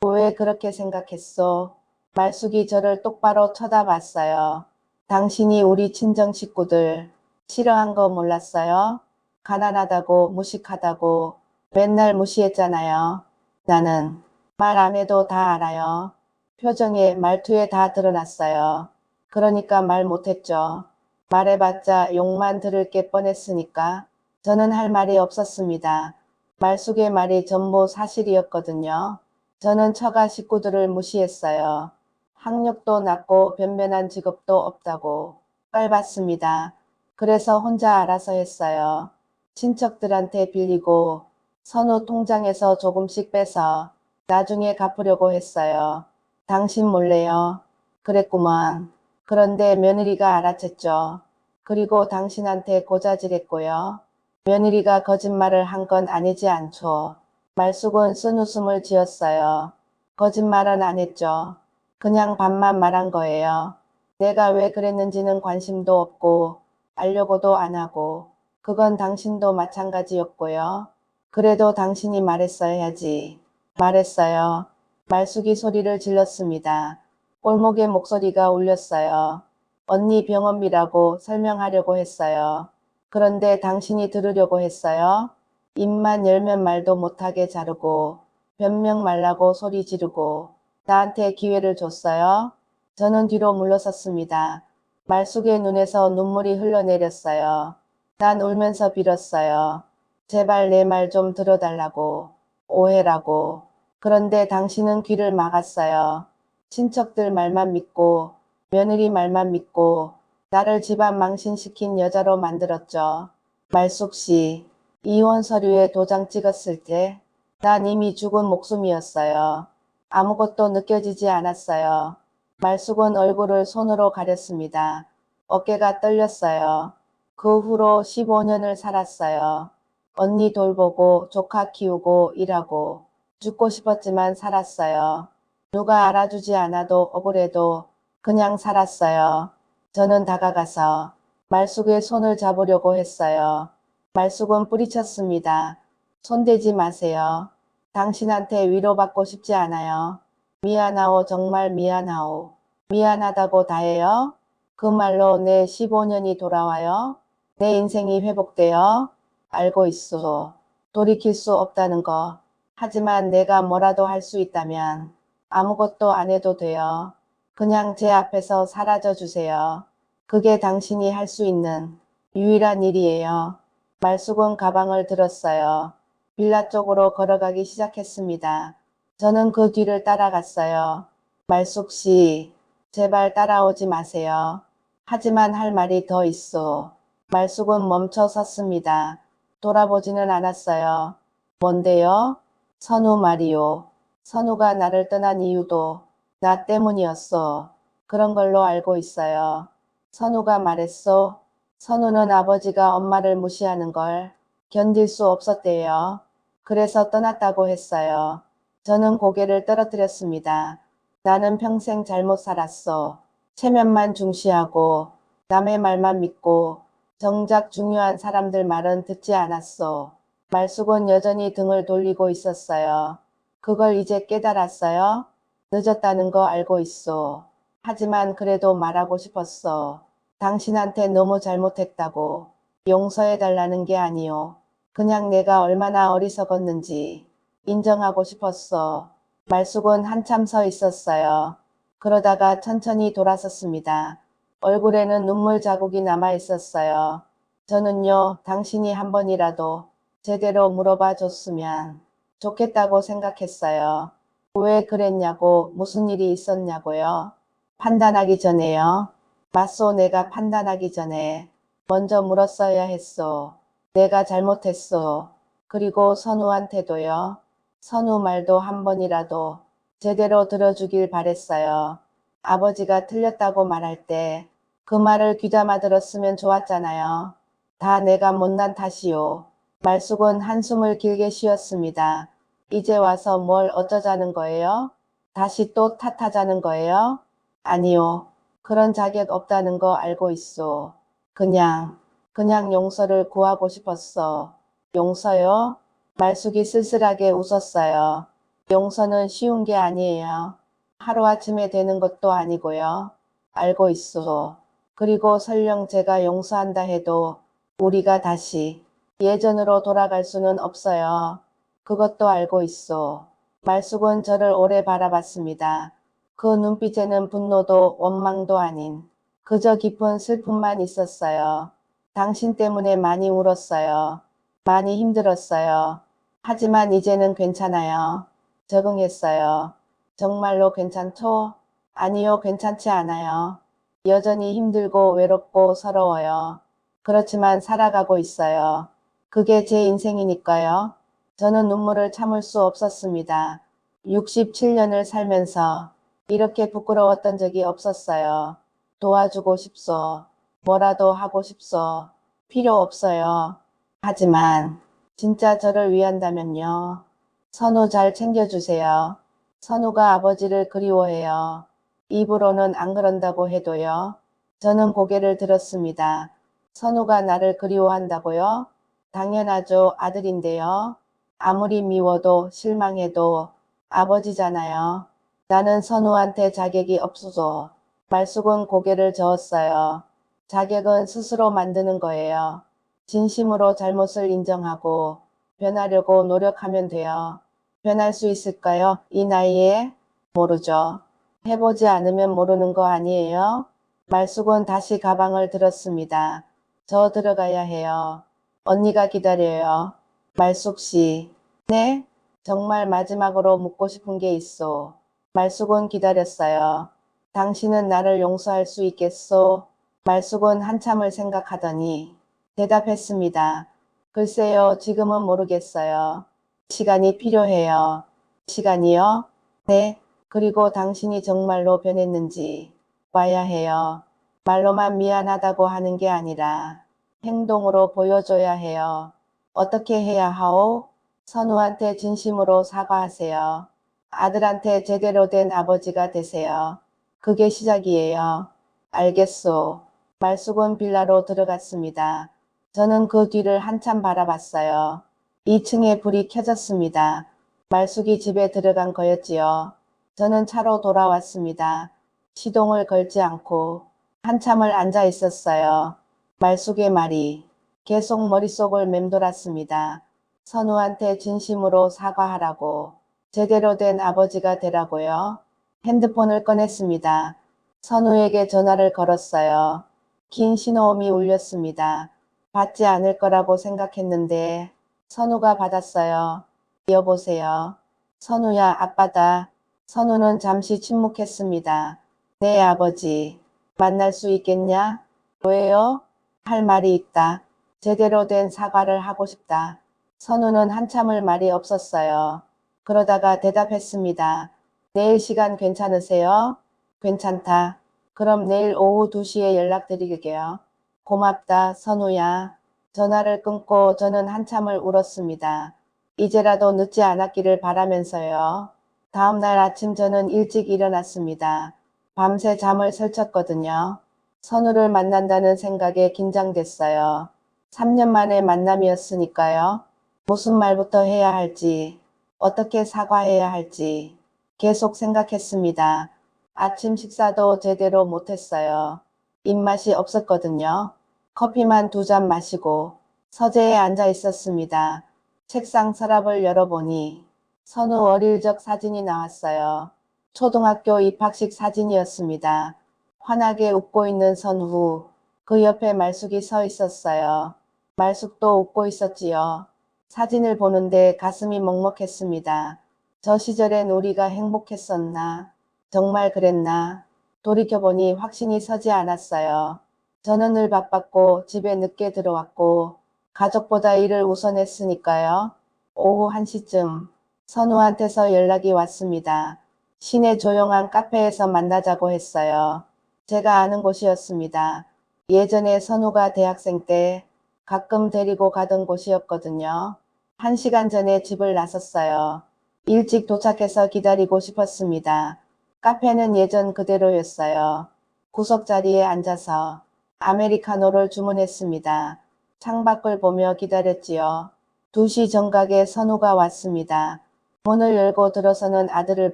왜 그렇게 생각했소? 말숙이 저를 똑바로 쳐다봤어요. 당신이 우리 친정 식구들 싫어한 거 몰랐어요? 가난하다고 무식하다고 맨날 무시했잖아요. 나는 말 안 해도 다 알아요. 표정에 말투에 다 드러났어요. 그러니까 말 못했죠. 말해봤자 욕만 들을 게 뻔했으니까 저는 할 말이 없었습니다. 말숙의 말이 전부 사실이었거든요. 저는 처가 식구들을 무시했어요. 학력도 낮고 변변한 직업도 없다고 깔봤습니다. 그래서 혼자 알아서 했어요. 친척들한테 빌리고 선우 통장에서 조금씩 빼서 나중에 갚으려고 했어요. 당신 몰래요. 그랬구먼. 그런데 며느리가 알아챘죠. 그리고 당신한테 고자질했고요. 며느리가 거짓말을 한 건 아니지 않죠. 말숙은 쓴 웃음을 지었어요. 거짓말은 안 했죠. 그냥 반만 말한 거예요. 내가 왜 그랬는지는 관심도 없고 알려고도 안 하고 그건 당신도 마찬가지였고요. 그래도 당신이 말했어야지. 말했어요. 말숙이 소리를 질렀습니다. 골목의 목소리가 울렸어요. 언니 병원비라고 설명하려고 했어요. 그런데 당신이 들으려고 했어요. 입만 열면 말도 못하게 자르고 변명 말라고 소리 지르고 나한테 기회를 줬어요. 저는 뒤로 물러섰습니다. 말숙의 눈에서 눈물이 흘러내렸어요. 난 울면서 빌었어요. 제발 내 말 좀 들어달라고. 오해라고. 그런데 당신은 귀를 막았어요. 친척들 말만 믿고 며느리 말만 믿고 나를 집안 망신시킨 여자로 만들었죠. 말숙 씨, 이혼 서류에 도장 찍었을 때 난 이미 죽은 목숨이었어요. 아무것도 느껴지지 않았어요. 말숙은 얼굴을 손으로 가렸습니다. 어깨가 떨렸어요. 그 후로 15년을 살았어요. 언니 돌보고 조카 키우고 일하고 죽고 싶었지만 살았어요. 누가 알아주지 않아도 억울해도 그냥 살았어요. 저는 다가가서 말숙의 손을 잡으려고 했어요. 말숙은 뿌리쳤습니다. 손대지 마세요. 당신한테 위로받고 싶지 않아요. 미안하오, 정말 미안하오. 미안하다고 다해요? 그 말로 내 15년이 돌아와요? 내 인생이 회복돼요? 알고 있어. 돌이킬 수 없다는 거. 하지만 내가 뭐라도 할 수 있다면 아무것도 안 해도 돼요. 그냥 제 앞에서 사라져 주세요. 그게 당신이 할 수 있는 유일한 일이에요. 말숙은 가방을 들었어요. 빌라 쪽으로 걸어가기 시작했습니다. 저는 그 뒤를 따라갔어요. 말숙 씨, 제발 따라오지 마세요. 하지만 할 말이 더 있어. 말숙은 멈춰 섰습니다. 돌아보지는 않았어요. 뭔데요? 선우 말이요. 선우가 나를 떠난 이유도 나 때문이었어. 그런 걸로 알고 있어요. 선우가 말했소. 선우는 아버지가 엄마를 무시하는 걸 견딜 수 없었대요. 그래서 떠났다고 했어요. 저는 고개를 떨어뜨렸습니다. 나는 평생 잘못 살았어. 체면만 중시하고 남의 말만 믿고 정작 중요한 사람들 말은 듣지 않았어. 말숙은 여전히 등을 돌리고 있었어요. 그걸 이제 깨달았어요? 늦었다는 거 알고 있어. 하지만 그래도 말하고 싶었어. 당신한테 너무 잘못했다고. 용서해달라는 게 아니요. 그냥 내가 얼마나 어리석었는지 인정하고 싶었어. 말숙은 한참 서 있었어요. 그러다가 천천히 돌아섰습니다. 얼굴에는 눈물 자국이 남아 있었어요. 저는요, 당신이 한 번이라도 제대로 물어봐 줬으면 좋겠다고 생각했어요. 왜 그랬냐고, 무슨 일이 있었냐고요. 판단하기 전에요. 맞소, 내가 판단하기 전에 먼저 물었어야 했소. 내가 잘못했소. 그리고 선우한테도요. 선우 말도 한 번이라도 제대로 들어주길 바랬어요. 아버지가 틀렸다고 말할 때 그 말을 귀담아 들었으면 좋았잖아요. 다 내가 못난 탓이요. 말숙은 한숨을 길게 쉬었습니다. 이제 와서 뭘 어쩌자는 거예요? 다시 또 탓하자는 거예요? 아니요. 그런 자격 없다는 거 알고 있어. 그냥 용서를 구하고 싶었어. 용서요? 말숙이 쓸쓸하게 웃었어요. 용서는 쉬운 게 아니에요. 하루아침에 되는 것도 아니고요. 알고 있어. 그리고 설령 제가 용서한다 해도 우리가 다시 예전으로 돌아갈 수는 없어요. 그것도 알고 있어. 말숙은 저를 오래 바라봤습니다. 그 눈빛에는 분노도 원망도 아닌 그저 깊은 슬픔만 있었어요. 당신 때문에 많이 울었어요. 많이 힘들었어요. 하지만 이제는 괜찮아요. 적응했어요. 정말로 괜찮죠? 아니요, 괜찮지 않아요. 여전히 힘들고 외롭고 서러워요. 그렇지만 살아가고 있어요. 그게 제 인생이니까요. 저는 눈물을 참을 수 없었습니다. 67년을 살면서 이렇게 부끄러웠던 적이 없었어요. 도와주고 싶소. 뭐라도 하고 싶소. 필요 없어요. 하지만 진짜 저를 위한다면요. 선우 잘 챙겨주세요. 선우가 아버지를 그리워해요. 입으로는 안 그런다고 해도요. 저는 고개를 들었습니다. 선우가 나를 그리워한다고요? 당연하죠. 아들인데요. 아무리 미워도 실망해도 아버지잖아요. 나는 선우한테 자격이 없어서. 말숙은 고개를 저었어요. 자격은 스스로 만드는 거예요. 진심으로 잘못을 인정하고 변하려고 노력하면 돼요. 변할 수 있을까요? 이 나이에? 모르죠. 해보지 않으면 모르는 거 아니에요? 말숙은 다시 가방을 들었습니다. 저 들어가야 해요. 언니가 기다려요. 말숙 씨. 네? 정말 마지막으로 묻고 싶은 게 있어. 말숙은 기다렸어요. 당신은 나를 용서할 수 있겠소? 말숙은 한참을 생각하더니 대답했습니다. 글쎄요, 지금은 모르겠어요. 시간이 필요해요. 시간이요? 네. 그리고 당신이 정말로 변했는지 봐야 해요. 말로만 미안하다고 하는 게 아니라 행동으로 보여줘야 해요. 어떻게 해야 하오? 선우한테 진심으로 사과하세요. 아들한테 제대로 된 아버지가 되세요. 그게 시작이에요. 알겠소. 말숙은 빌라로 들어갔습니다. 저는 그 뒤를 한참 바라봤어요. 2층에 불이 켜졌습니다. 말숙이 집에 들어간 거였지요. 저는 차로 돌아왔습니다. 시동을 걸지 않고 한참을 앉아 있었어요. 말숙의 말이 계속 머릿속을 맴돌았습니다. 선우한테 진심으로 사과하라고. 제대로 된 아버지가 되라고요. 핸드폰을 꺼냈습니다. 선우에게 전화를 걸었어요. 긴 신호음이 울렸습니다. 받지 않을 거라고 생각했는데 선우가 받았어요. 여보세요. 선우야, 아빠다. 선우는 잠시 침묵했습니다. 네, 아버지. 만날 수 있겠냐? 왜요? 할 말이 있다. 제대로 된 사과를 하고 싶다. 선우는 한참을 말이 없었어요. 그러다가 대답했습니다. 내일 시간 괜찮으세요? 괜찮다. 그럼 내일 오후 2시에 연락드릴게요. 고맙다, 선우야. 전화를 끊고 저는 한참을 울었습니다. 이제라도 늦지 않았기를 바라면서요. 다음 날 아침 저는 일찍 일어났습니다. 밤새 잠을 설쳤거든요. 선우를 만난다는 생각에 긴장됐어요. 3년 만의 만남이었으니까요. 무슨 말부터 해야 할지, 어떻게 사과해야 할지 계속 생각했습니다. 아침 식사도 제대로 못했어요. 입맛이 없었거든요. 커피만 2잔 마시고 서재에 앉아 있었습니다. 책상 서랍을 열어보니 선우 어릴 적 사진이 나왔어요. 초등학교 입학식 사진이었습니다. 환하게 웃고 있는 선우, 그 옆에 말숙이 서 있었어요. 말숙도 웃고 있었지요. 사진을 보는데 가슴이 먹먹했습니다. 저 시절엔 우리가 행복했었나? 정말 그랬나? 돌이켜보니 확신이 서지 않았어요. 저는 늘 바빴고 집에 늦게 들어왔고 가족보다 일을 우선했으니까요. 오후 1시쯤 선우한테서 연락이 왔습니다. 시내 조용한 카페에서 만나자고 했어요. 제가 아는 곳이었습니다. 예전에 선우가 대학생 때 가끔 데리고 가던 곳이었거든요. 1시간 전에 집을 나섰어요. 일찍 도착해서 기다리고 싶었습니다. 카페는 예전 그대로였어요. 구석자리에 앉아서 아메리카노를 주문했습니다. 창밖을 보며 기다렸지요. 2시 정각에 선우가 왔습니다. 문을 열고 들어서는 아들을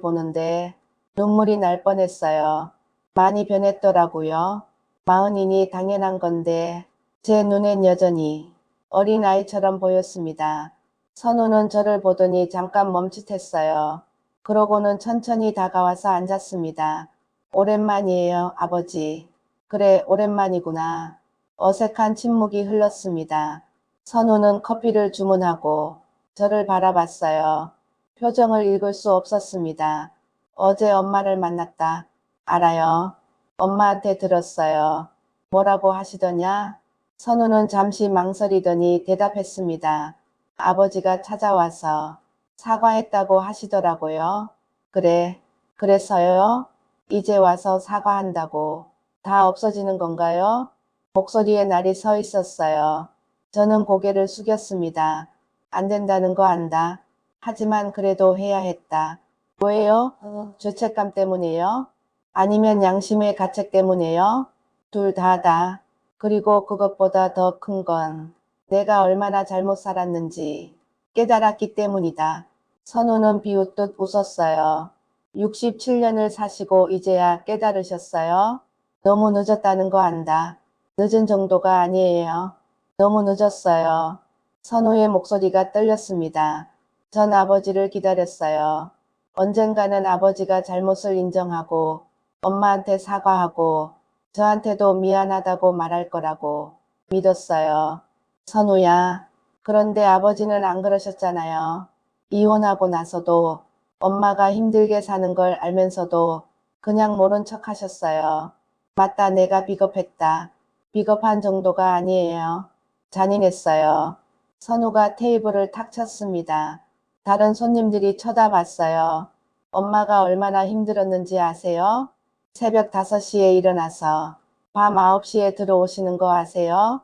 보는데 눈물이 날 뻔했어요. 많이 변했더라고요. 마흔이니 당연한 건데 제 눈엔 여전히 어린아이처럼 보였습니다. 선우는 저를 보더니 잠깐 멈칫했어요. 그러고는 천천히 다가와서 앉았습니다. 오랜만이에요, 아버지. 그래, 오랜만이구나. 어색한 침묵이 흘렀습니다. 선우는 커피를 주문하고 저를 바라봤어요. 표정을 읽을 수 없었습니다. 어제 엄마를 만났다. 알아요. 엄마한테 들었어요. 뭐라고 하시더냐? 선우는 잠시 망설이더니 대답했습니다. 아버지가 찾아와서 사과했다고 하시더라고요. 그래, 그래서요? 이제 와서 사과한다고 다 없어지는 건가요? 목소리에 날이 서 있었어요. 저는 고개를 숙였습니다. 안 된다는 거 안다. 하지만 그래도 해야 했다. 왜요? 죄책감 때문이에요? 아니면 양심의 가책 때문이에요? 둘 다다. 그리고 그것보다 더 큰 건 내가 얼마나 잘못 살았는지 깨달았기 때문이다. 선우는 비웃듯 웃었어요. 67년을 사시고 이제야 깨달으셨어요? 너무 늦었다는 거 안다. 늦은 정도가 아니에요. 너무 늦었어요. 선우의 목소리가 떨렸습니다. 전 아버지를 기다렸어요. 언젠가는 아버지가 잘못을 인정하고 엄마한테 사과하고 저한테도 미안하다고 말할 거라고 믿었어요. 선우야. 그런데 아버지는 안 그러셨잖아요. 이혼하고 나서도 엄마가 힘들게 사는 걸 알면서도 그냥 모른 척 하셨어요. 맞다, 내가 비겁했다. 비겁한 정도가 아니에요. 잔인했어요. 선우가 테이블을 탁 쳤습니다. 다른 손님들이 쳐다봤어요. 엄마가 얼마나 힘들었는지 아세요? 새벽 5시에 일어나서 밤 9시에 들어오시는 거 아세요?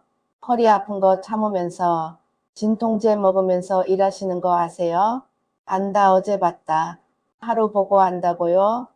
허리 아픈 거 참으면서 진통제 먹으면서 일하시는 거 아세요? 안다, 어제 봤다. 하루 보고 안다고요?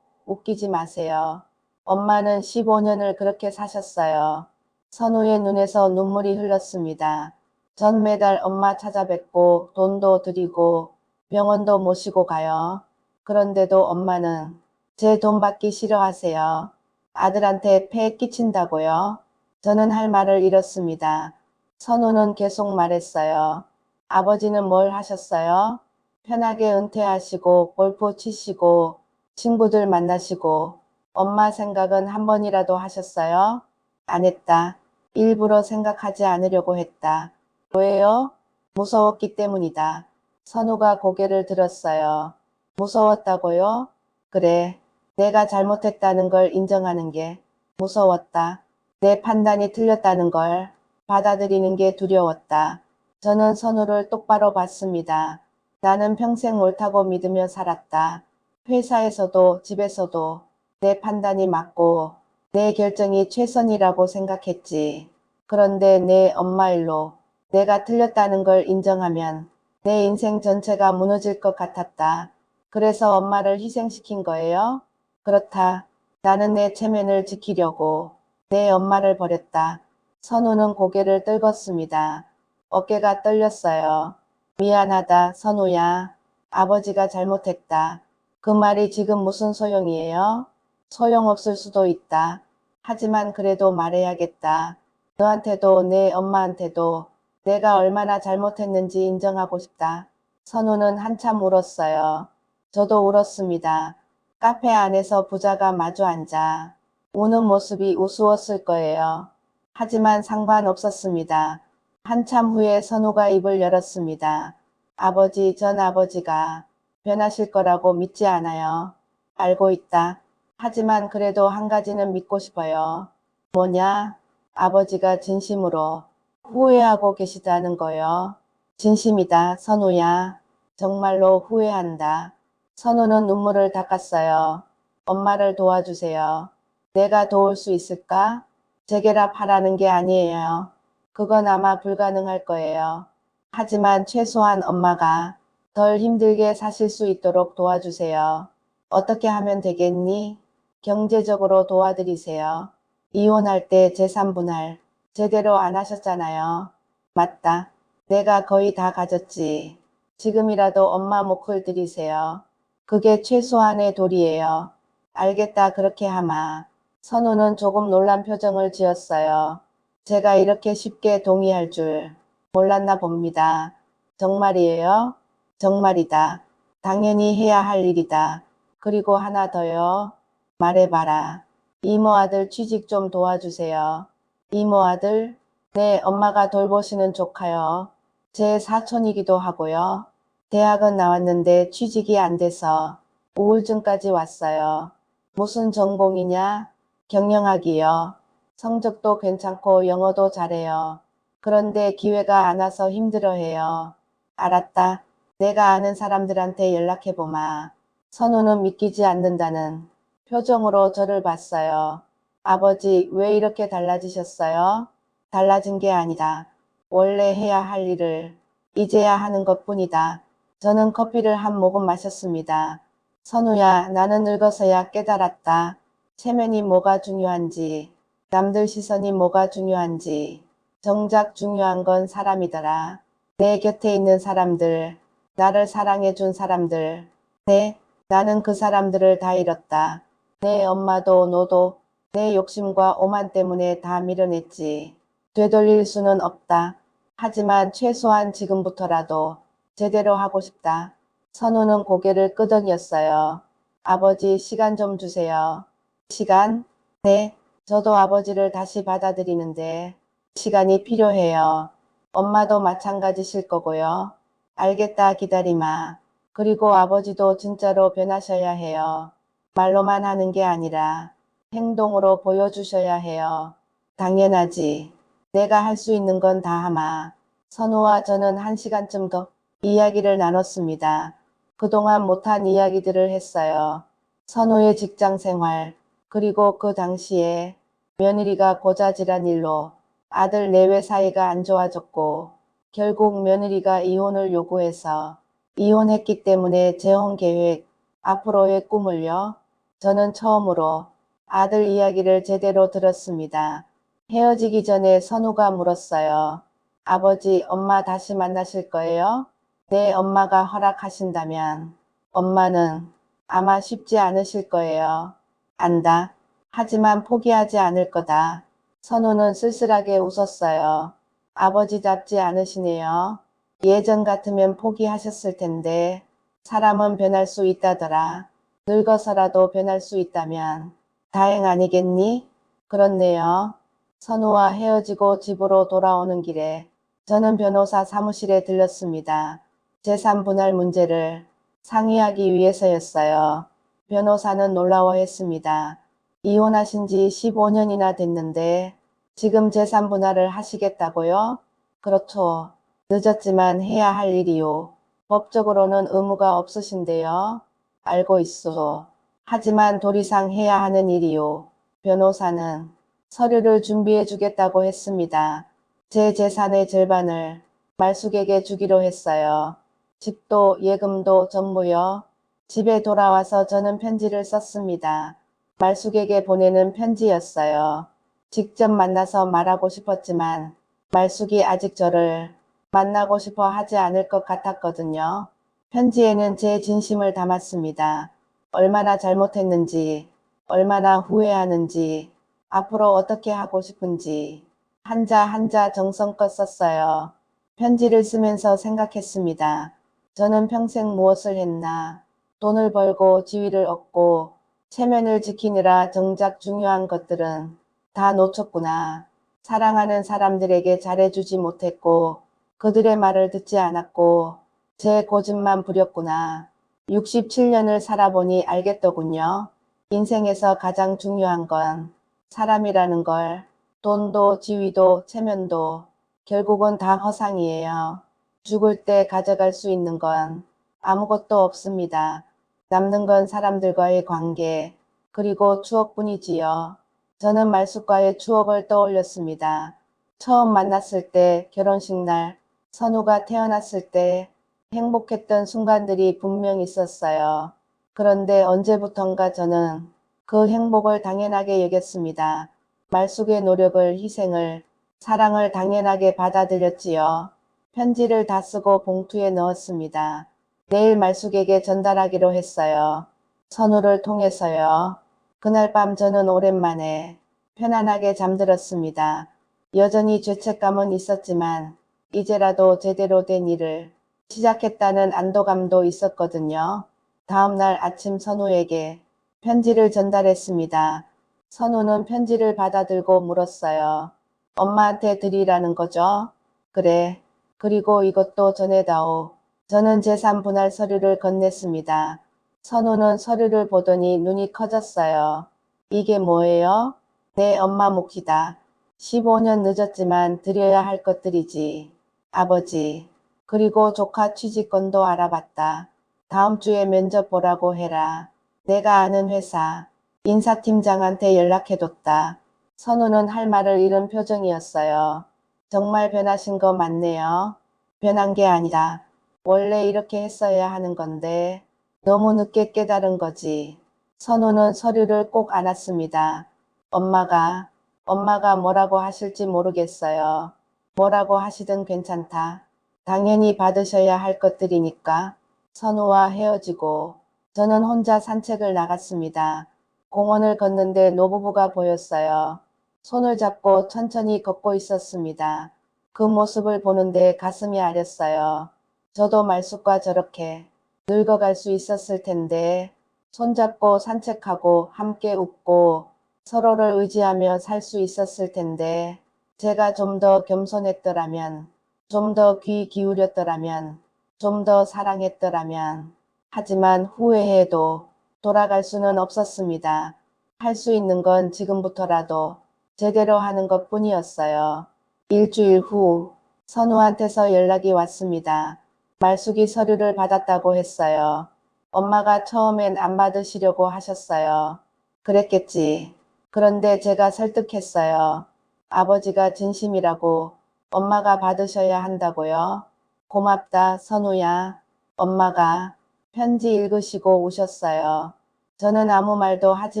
웃기지 마세요. 엄마는 15년을 그렇게 사셨어요. 선우의 눈에서 눈물이 흘렀습니다. 전 매달 엄마 찾아뵙고 돈도 드리고 병원도 모시고 가요. 그런데도 엄마는 제 돈 받기 싫어하세요. 아들한테 폐 끼친다고요. 저는 할 말을 잃었습니다. 선우는 계속 말했어요. 아버지는 뭘 하셨어요? 편하게 은퇴하시고 골프 치시고 친구들 만나시고 엄마 생각은 한 번이라도 하셨어요? 안 했다. 일부러 생각하지 않으려고 했다. 왜요? 무서웠기 때문이다. 선우가 고개를 들었어요. 무서웠다고요? 그래. 내가 잘못했다는 걸 인정하는 게 무서웠다. 내 판단이 틀렸다는 걸 받아들이는 게 두려웠다. 저는 선우를 똑바로 봤습니다. 나는 평생 옳다고 믿으며 살았다. 회사에서도 집에서도 내 판단이 맞고 내 결정이 최선이라고 생각했지. 그런데 내 엄마 일로 내가 틀렸다는 걸 인정하면 내 인생 전체가 무너질 것 같았다. 그래서 엄마를 희생시킨 거예요? 그렇다. 나는 내 체면을 지키려고 내 엄마를 버렸다. 선우는 고개를 떨궜습니다. 어깨가 떨렸어요. 미안하다, 선우야. 아버지가 잘못했다. 그 말이 지금 무슨 소용이에요? 소용없을 수도 있다. 하지만 그래도 말해야겠다. 너한테도 내 엄마한테도 내가 얼마나 잘못했는지 인정하고 싶다. 선우는 한참 울었어요. 저도 울었습니다. 카페 안에서 부자가 마주 앉아 우는 모습이 우스웠을 거예요. 하지만 상관없었습니다. 한참 후에 선우가 입을 열었습니다. 아버지, 전 아버지가 변하실 거라고 믿지 않아요. 알고 있다. 하지만 그래도 한 가지는 믿고 싶어요. 뭐냐? 아버지가 진심으로 후회하고 계시다는 거요. 진심이다, 선우야. 정말로 후회한다. 선우는 눈물을 닦았어요. 엄마를 도와주세요. 내가 도울 수 있을까? 재결합 하라는 게 아니에요. 그건 아마 불가능할 거예요. 하지만 최소한 엄마가 덜 힘들게 사실 수 있도록 도와주세요. 어떻게 하면 되겠니? 경제적으로 도와드리세요. 이혼할 때 재산 분할 제대로 안 하셨잖아요. 맞다. 내가 거의 다 가졌지. 지금이라도 엄마 몫을 드리세요. 그게 최소한의 도리예요. 알겠다, 그렇게 하마. 선우는 조금 놀란 표정을 지었어요. 제가 이렇게 쉽게 동의할 줄 몰랐나 봅니다. 정말이에요? 정말이다. 당연히 해야 할 일이다. 그리고 하나 더요. 말해봐라. 이모 아들 취직 좀 도와주세요. 이모 아들? 네, 엄마가 돌보시는 조카요. 제 사촌이기도 하고요. 대학은 나왔는데 취직이 안 돼서 우울증까지 왔어요. 무슨 전공이냐? 경영학이요. 성적도 괜찮고 영어도 잘해요. 그런데 기회가 안 와서 힘들어해요. 알았다. 내가 아는 사람들한테 연락해보마. 선우는 믿기지 않는다는 표정으로 저를 봤어요. 아버지, 왜 이렇게 달라지셨어요? 달라진 게 아니다. 원래 해야 할 일을 이제야 하는 것뿐이다. 저는 커피를 한 모금 마셨습니다. 선우야, 나는 늙어서야 깨달았다. 체면이 뭐가 중요한지, 남들 시선이 뭐가 중요한지, 정작 중요한 건 사람이더라. 내 곁에 있는 사람들, 나를 사랑해준 사람들. 네, 나는 그 사람들을 다 잃었다. 내 엄마도 너도 내 욕심과 오만 때문에 다 밀어냈지. 되돌릴 수는 없다. 하지만 최소한 지금부터라도 제대로 하고 싶다. 선우는 고개를 끄덕였어요. 아버지, 시간 좀 주세요. 시간? 네, 저도 아버지를 다시 받아들이는데 시간이 필요해요. 엄마도 마찬가지실 거고요. 알겠다, 기다리마. 그리고 아버지도 진짜로 변하셔야 해요. 말로만 하는 게 아니라 행동으로 보여주셔야 해요. 당연하지. 내가 할 수 있는 건 다 하마. 선우와 저는 1시간쯤 더 이야기를 나눴습니다. 그동안 못한 이야기들을 했어요. 선우의 직장 생활, 그리고 그 당시에 며느리가 고자질한 일로 아들 내외 사이가 안 좋아졌고 결국 며느리가 이혼을 요구해서 이혼했기 때문에 재혼 계획, 앞으로의 꿈을요. 저는 처음으로 아들 이야기를 제대로 들었습니다. 헤어지기 전에 선우가 물었어요. 아버지, 엄마 다시 만나실 거예요? 내 엄마가 허락하신다면 엄마는 아마 쉽지 않으실 거예요. 안다. 하지만 포기하지 않을 거다. 선우는 쓸쓸하게 웃었어요. 아버지답지 않으시네요. 예전 같으면 포기하셨을 텐데 사람은 변할 수 있다더라. 늙어서라도 변할 수 있다면 다행 아니겠니? 그렇네요. 선우와 헤어지고 집으로 돌아오는 길에 저는 변호사 사무실에 들렀습니다. 재산 분할 문제를 상의하기 위해서였어요. 변호사는 놀라워했습니다. 이혼하신 지 15년이나 됐는데 지금 재산 분할을 하시겠다고요? 그렇죠. 늦었지만 해야 할 일이요. 법적으로는 의무가 없으신데요. 알고 있소. 하지만 도리상 해야 하는 일이요. 변호사는 서류를 준비해 주겠다고 했습니다. 제 재산의 절반을 말숙에게 주기로 했어요. 집도 예금도 전부요. 집에 돌아와서 저는 편지를 썼습니다. 말숙에게 보내는 편지였어요. 직접 만나서 말하고 싶었지만 말숙이 아직 저를 만나고 싶어 하지 않을 것 같았거든요. 편지에는 제 진심을 담았습니다. 얼마나 잘못했는지, 얼마나 후회하는지, 앞으로 어떻게 하고 싶은지 한자 한자 정성껏 썼어요. 편지를 쓰면서 생각했습니다. 저는 평생 무엇을 했나. 돈을 벌고 지위를 얻고 체면을 지키느라 정작 중요한 것들은 다 놓쳤구나. 사랑하는 사람들에게 잘해주지 못했고 그들의 말을 듣지 않았고 제 고집만 부렸구나. 67년을 살아보니 알겠더군요. 인생에서 가장 중요한 건 사람이라는 걸. 돈도 지위도 체면도 결국은 다 허상이에요. 죽을 때 가져갈 수 있는 건 아무것도 없습니다. 남는 건 사람들과의 관계, 그리고 추억뿐이지요. 저는 말숙과의 추억을 떠올렸습니다. 처음 만났을 때, 결혼식 날, 선우가 태어났을 때 행복했던 순간들이 분명 있었어요. 그런데 언제부턴가 저는 그 행복을 당연하게 여겼습니다. 말숙의 노력을, 희생을, 사랑을 당연하게 받아들였지요. 편지를 다 쓰고 봉투에 넣었습니다. 내일 말숙에게 전달하기로 했어요. 선우를 통해서요. 그날 밤 저는 오랜만에 편안하게 잠들었습니다. 여전히 죄책감은 있었지만 이제라도 제대로 된 일을 시작했다는 안도감도 있었거든요. 다음 날 아침 선우에게 편지를 전달했습니다. 선우는 편지를 받아들고 물었어요. 엄마한테 드리라는 거죠? 그래. 그리고 이것도 전해다오. 저는 재산 분할 서류를 건넸습니다. 선우는 서류를 보더니 눈이 커졌어요. 이게 뭐예요? 내 엄마 몫이다. 15년 늦었지만 드려야 할 것들이지. 아버지. 그리고 조카 취직권도 알아봤다. 다음 주에 면접 보라고 해라. 내가 아는 회사 인사팀장한테 연락해뒀다. 선우는 할 말을 잃은 표정이었어요. 정말 변하신 거 맞네요. 변한 게 아니라 원래 이렇게 했어야 하는 건데 너무 늦게 깨달은 거지. 선우는 서류를 꼭 안았습니다. 엄마가 뭐라고 하실지 모르겠어요. 뭐라고 하시든 괜찮다. 당연히 받으셔야 할 것들이니까. 선우와 헤어지고 저는 혼자 산책을 나갔습니다. 공원을 걷는데 노부부가 보였어요. 손을 잡고 천천히 걷고 있었습니다. 그 모습을 보는데 가슴이 아렸어요. 저도 말숙과 저렇게 늙어갈 수 있었을 텐데 손잡고 산책하고 함께 웃고 서로를 의지하며 살 수 있었을 텐데 제가 좀 더 겸손했더라면, 좀 더 귀 기울였더라면, 좀 더 사랑했더라면. 하지만 후회해도 돌아갈 수는 없었습니다. 할 수 있는 건 지금부터라도 제대로 하는 것뿐이었어요. 일주일 후 선우한테서 연락이 왔습니다. 말숙이 서류를 받았다고 했어요. 엄마가 처음엔 안 받으시려고 하셨어요. 그랬겠지. 그런데 제가 설득했어요. 아버지가 진심이라고 엄마가 받으셔야 한다고요. 고맙다, 선우야. 엄마가 편지 읽으시고 우셨어요. 저는 아무 말도 하지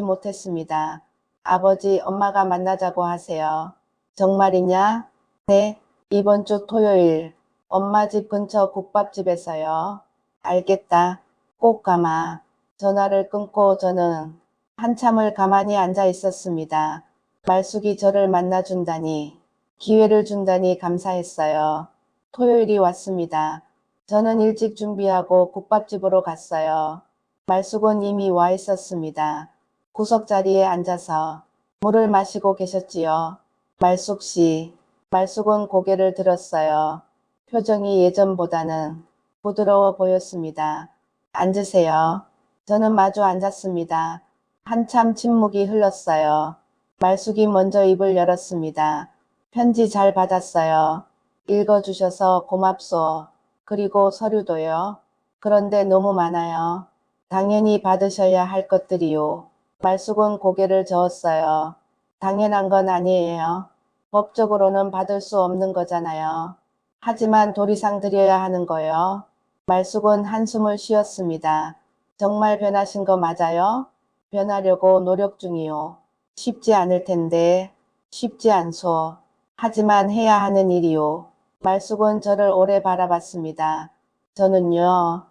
못했습니다. 아버지, 엄마가 만나자고 하세요. 정말이냐? 네, 이번 주 토요일 엄마 집 근처 국밥집에서요. 알겠다. 꼭 가마. 전화를 끊고 저는 한참을 가만히 앉아 있었습니다. 말숙이 저를 만나준다니, 기회를 준다니 감사했어요. 토요일이 왔습니다. 저는 일찍 준비하고 국밥집으로 갔어요. 말숙은 이미 와 있었습니다. 구석자리에 앉아서 물을 마시고 계셨지요. 말숙 씨. 말숙은 고개를 들었어요. 표정이 예전보다는 부드러워 보였습니다. 앉으세요. 저는 마주 앉았습니다. 한참 침묵이 흘렀어요. 말숙이 먼저 입을 열었습니다. 편지 잘 받았어요. 읽어주셔서 고맙소. 그리고 서류도요. 그런데 너무 많아요. 당연히 받으셔야 할 것들이요. 말숙은 고개를 저었어요. 당연한 건 아니에요. 법적으로는 받을 수 없는 거잖아요. 하지만 도리상 드려야 하는 거요. 말숙은 한숨을 쉬었습니다. 정말 변하신 거 맞아요? 변하려고 노력 중이요. 쉽지 않을 텐데. 쉽지 않소. 하지만 해야 하는 일이요. 말숙은 저를 오래 바라봤습니다. 저는요,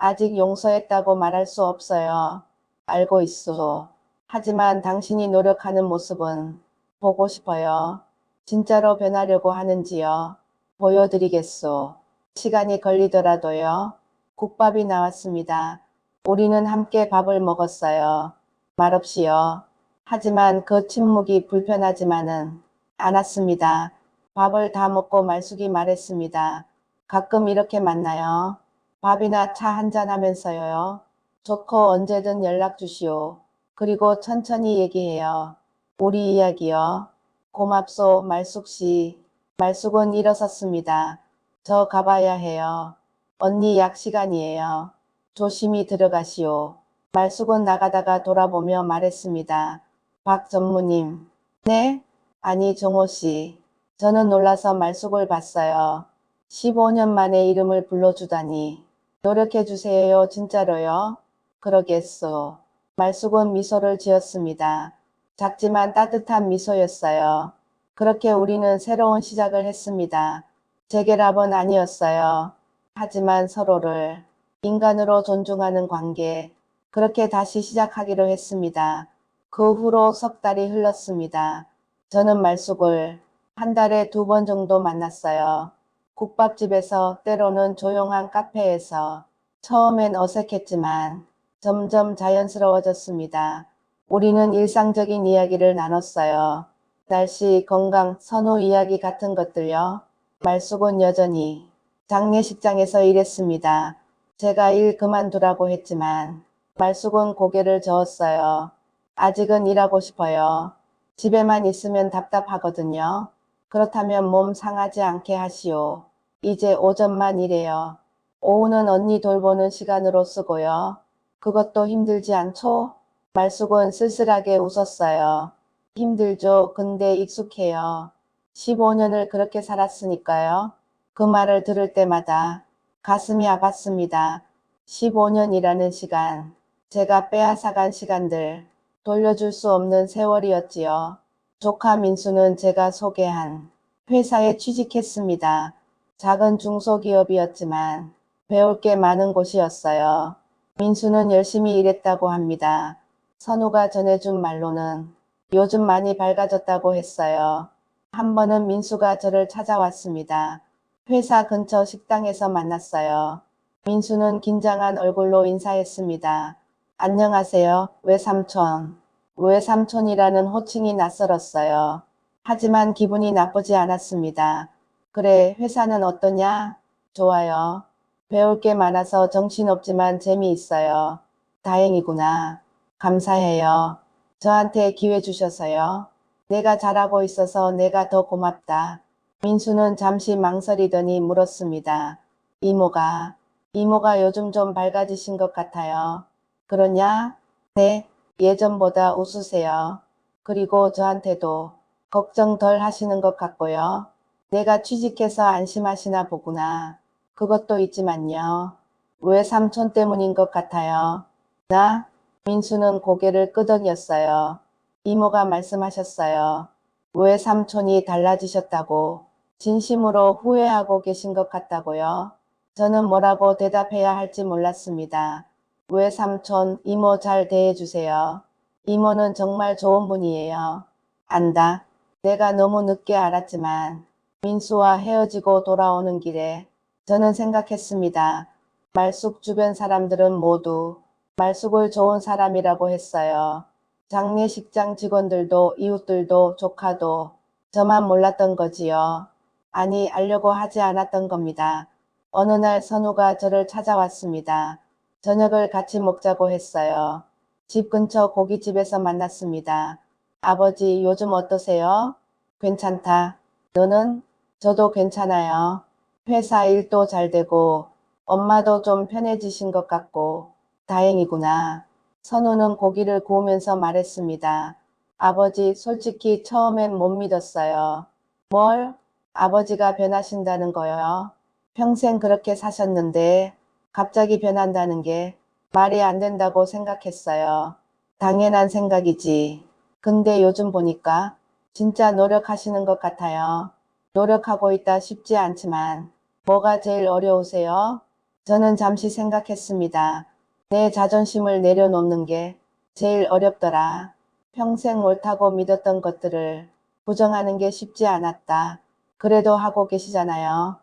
아직 용서했다고 말할 수 없어요. 알고 있소. 하지만 당신이 노력하는 모습은 보고 싶어요. 진짜로 변하려고 하는지요. 보여드리겠소. 시간이 걸리더라도요. 국밥이 나왔습니다. 우리는 함께 밥을 먹었어요. 말없이요. 하지만 그 침묵이 불편하지만은 않았습니다. 밥을 다 먹고 말숙이 말했습니다. 가끔 이렇게 만나요. 밥이나 차 한잔 하면서요. 좋고 언제든 연락 주시오. 그리고 천천히 얘기해요. 우리 이야기요. 고맙소, 말숙씨. 말숙은 일어섰습니다. 저 가봐야 해요. 언니 약 시간이에요. 조심히 들어가시오. 말숙은 나가다가 돌아보며 말했습니다. 박 전무님. 네? 아니 정호씨. 저는 놀라서 말숙을 봤어요. 15년 만에 이름을 불러주다니. 노력해주세요 진짜로요. 그러겠소. 말숙은 미소를 지었습니다. 작지만 따뜻한 미소였어요. 그렇게 우리는 새로운 시작을 했습니다. 재결합은 아니었어요. 하지만 서로를 인간으로 존중하는 관계. 그렇게 다시 시작하기로 했습니다. 그 후로 석 달이 흘렀습니다. 저는 말숙을 한 달에 2번 정도 만났어요. 국밥집에서, 때로는 조용한 카페에서. 처음엔 어색했지만 점점 자연스러워졌습니다. 우리는 일상적인 이야기를 나눴어요. 날씨, 건강, 선호 이야기 같은 것들요. 말숙은 여전히 장례식장에서 일했습니다. 제가 일 그만두라고 했지만 말숙은 고개를 저었어요. 아직은 일하고 싶어요. 집에만 있으면 답답하거든요. 그렇다면 몸 상하지 않게 하시오. 이제 오전만 일해요. 오후는 언니 돌보는 시간으로 쓰고요. 그것도 힘들지 않죠? 말숙은 쓸쓸하게 웃었어요. 힘들죠. 근데 익숙해요. 15년을 그렇게 살았으니까요. 그 말을 들을 때마다 가슴이 아팠습니다. 15년이라는 시간, 제가 빼앗아간 시간들, 돌려줄 수 없는 세월이었지요. 조카 민수는 제가 소개한 회사에 취직했습니다. 작은 중소기업이었지만 배울 게 많은 곳이었어요. 민수는 열심히 일했다고 합니다. 선우가 전해준 말로는 요즘 많이 밝아졌다고 했어요. 한 번은 민수가 저를 찾아왔습니다. 회사 근처 식당에서 만났어요. 민수는 긴장한 얼굴로 인사했습니다. 안녕하세요, 외삼촌. 외삼촌이라는 호칭이 낯설었어요. 하지만 기분이 나쁘지 않았습니다. 그래, 회사는 어떠냐? 좋아요. 배울 게 많아서 정신없지만 재미있어요. 다행이구나. 감사해요. 저한테 기회 주셔서요. 내가 잘하고 있어서 내가 더 고맙다. 민수는 잠시 망설이더니 물었습니다. 이모가 요즘 좀 밝아지신 것 같아요. 그러냐? 네, 예전보다 웃으세요. 그리고 저한테도 걱정 덜 하시는 것 같고요. 내가 취직해서 안심하시나 보구나. 그것도 있지만요. 왜 삼촌 때문인 것 같아요. 나? 민수는 고개를 끄덕였어요. 이모가 말씀하셨어요. 왜 삼촌이 달라지셨다고. 진심으로 후회하고 계신 것 같다고요. 저는 뭐라고 대답해야 할지 몰랐습니다. 왜 삼촌, 이모 잘 대해주세요. 이모는 정말 좋은 분이에요. 안다. 내가 너무 늦게 알았지만 민수와 헤어지고 돌아오는 길에 저는 생각했습니다. 말숙 주변 사람들은 모두 말숙을 좋은 사람이라고 했어요. 장례식장 직원들도 이웃들도 조카도 저만 몰랐던 거지요. 아니 알려고 하지 않았던 겁니다. 어느 날 선우가 저를 찾아왔습니다. 저녁을 같이 먹자고 했어요. 집 근처 고깃집에서 만났습니다. 아버지 요즘 어떠세요? 괜찮다. 너는? 저도 괜찮아요. 회사 일도 잘 되고 엄마도 좀 편해지신 것 같고 다행이구나. 선우는 고기를 구우면서 말했습니다. 아버지, 솔직히 처음엔 못 믿었어요. 뭘? 아버지가 변하신다는 거요? 평생 그렇게 사셨는데 갑자기 변한다는 게 말이 안 된다고 생각했어요. 당연한 생각이지. 근데 요즘 보니까 진짜 노력하시는 것 같아요. 노력하고 있다 쉽지 않지만 뭐가 제일 어려우세요? 저는 잠시 생각했습니다. 내 자존심을 내려놓는 게 제일 어렵더라. 평생 옳다고 믿었던 것들을 부정하는 게 쉽지 않았다. 그래도 하고 계시잖아요.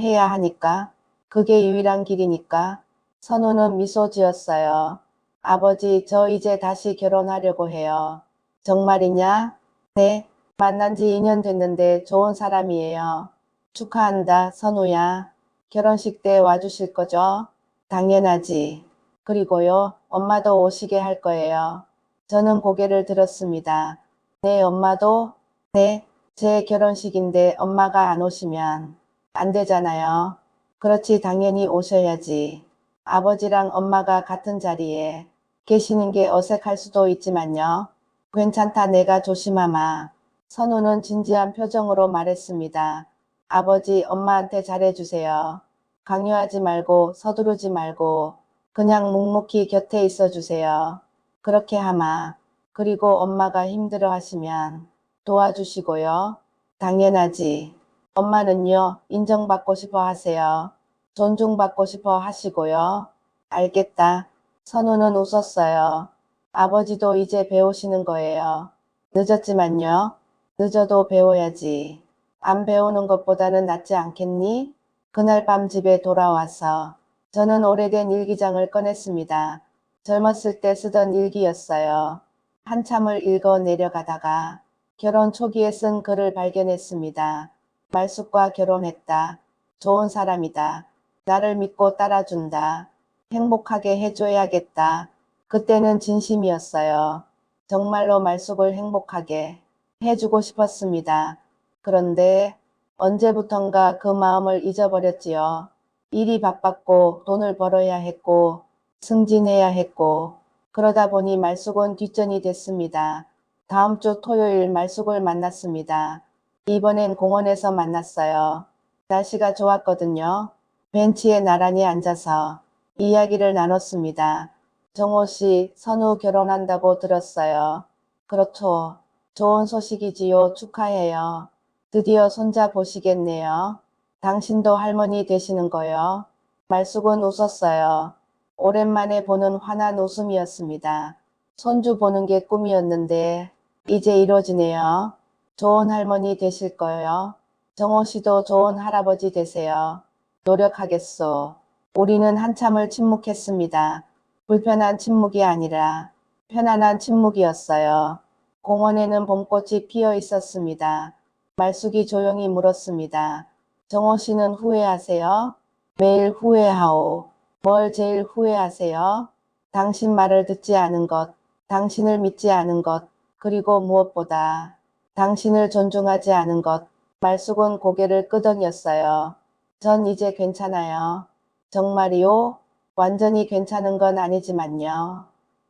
해야 하니까. 그게 유일한 길이니까. 선우는 미소 지었어요. 아버지, 저 이제 다시 결혼하려고 해요. 정말이냐? 네. 만난 지 2년 됐는데 좋은 사람이에요. 축하한다, 선우야. 결혼식 때 와주실 거죠? 당연하지. 그리고요, 엄마도 오시게 할 거예요. 저는 고개를 들었습니다. 네, 엄마도? 네, 제 결혼식인데 엄마가 안 오시면 안 되잖아요. 그렇지, 당연히 오셔야지. 아버지랑 엄마가 같은 자리에 계시는 게 어색할 수도 있지만요. 괜찮다, 내가 조심하마. 선우는 진지한 표정으로 말했습니다. 아버지, 엄마한테 잘해주세요. 강요하지 말고 서두르지 말고 그냥 묵묵히 곁에 있어 주세요. 그렇게 하마. 그리고 엄마가 힘들어 하시면 도와주시고요. 당연하지. 엄마는요, 인정받고 싶어 하세요. 존중받고 싶어 하시고요. 알겠다. 선우는 웃었어요. 아버지도 이제 배우시는 거예요. 늦었지만요. 늦어도 배워야지. 안 배우는 것보다는 낫지 않겠니? 그날 밤 집에 돌아와서 저는 오래된 일기장을 꺼냈습니다. 젊었을 때 쓰던 일기였어요. 한참을 읽어 내려가다가 결혼 초기에 쓴 글을 발견했습니다. 말숙과 결혼했다. 좋은 사람이다. 나를 믿고 따라준다. 행복하게 해줘야겠다. 그때는 진심이었어요. 정말로 말숙을 행복하게 해주고 싶었습니다. 그런데 언제부턴가 그 마음을 잊어버렸지요. 일이 바빴고 돈을 벌어야 했고 승진해야 했고 그러다 보니 말숙은 뒷전이 됐습니다. 다음 주 토요일 말숙을 만났습니다. 이번엔 공원에서 만났어요. 날씨가 좋았거든요. 벤치에 나란히 앉아서 이야기를 나눴습니다. 정호 씨, 선우 결혼한다고 들었어요. 그렇죠. 좋은 소식이지요. 축하해요. 드디어 손자 보시겠네요. 당신도 할머니 되시는 거요. 말숙은 웃었어요. 오랜만에 보는 환한 웃음이었습니다. 손주 보는 게 꿈이었는데 이제 이루어지네요. 좋은 할머니 되실 거요. 정호 씨도 좋은 할아버지 되세요. 노력하겠소. 우리는 한참을 침묵했습니다. 불편한 침묵이 아니라 편안한 침묵이었어요. 공원에는 봄꽃이 피어 있었습니다. 말숙이 조용히 물었습니다. 정호 씨는 후회하세요? 매일 후회하오. 뭘 제일 후회하세요? 당신 말을 듣지 않은 것, 당신을 믿지 않은 것, 그리고 무엇보다 당신을 존중하지 않은 것. 말숙은 고개를 끄덕였어요. 전 이제 괜찮아요. 정말이요? 완전히 괜찮은 건 아니지만요.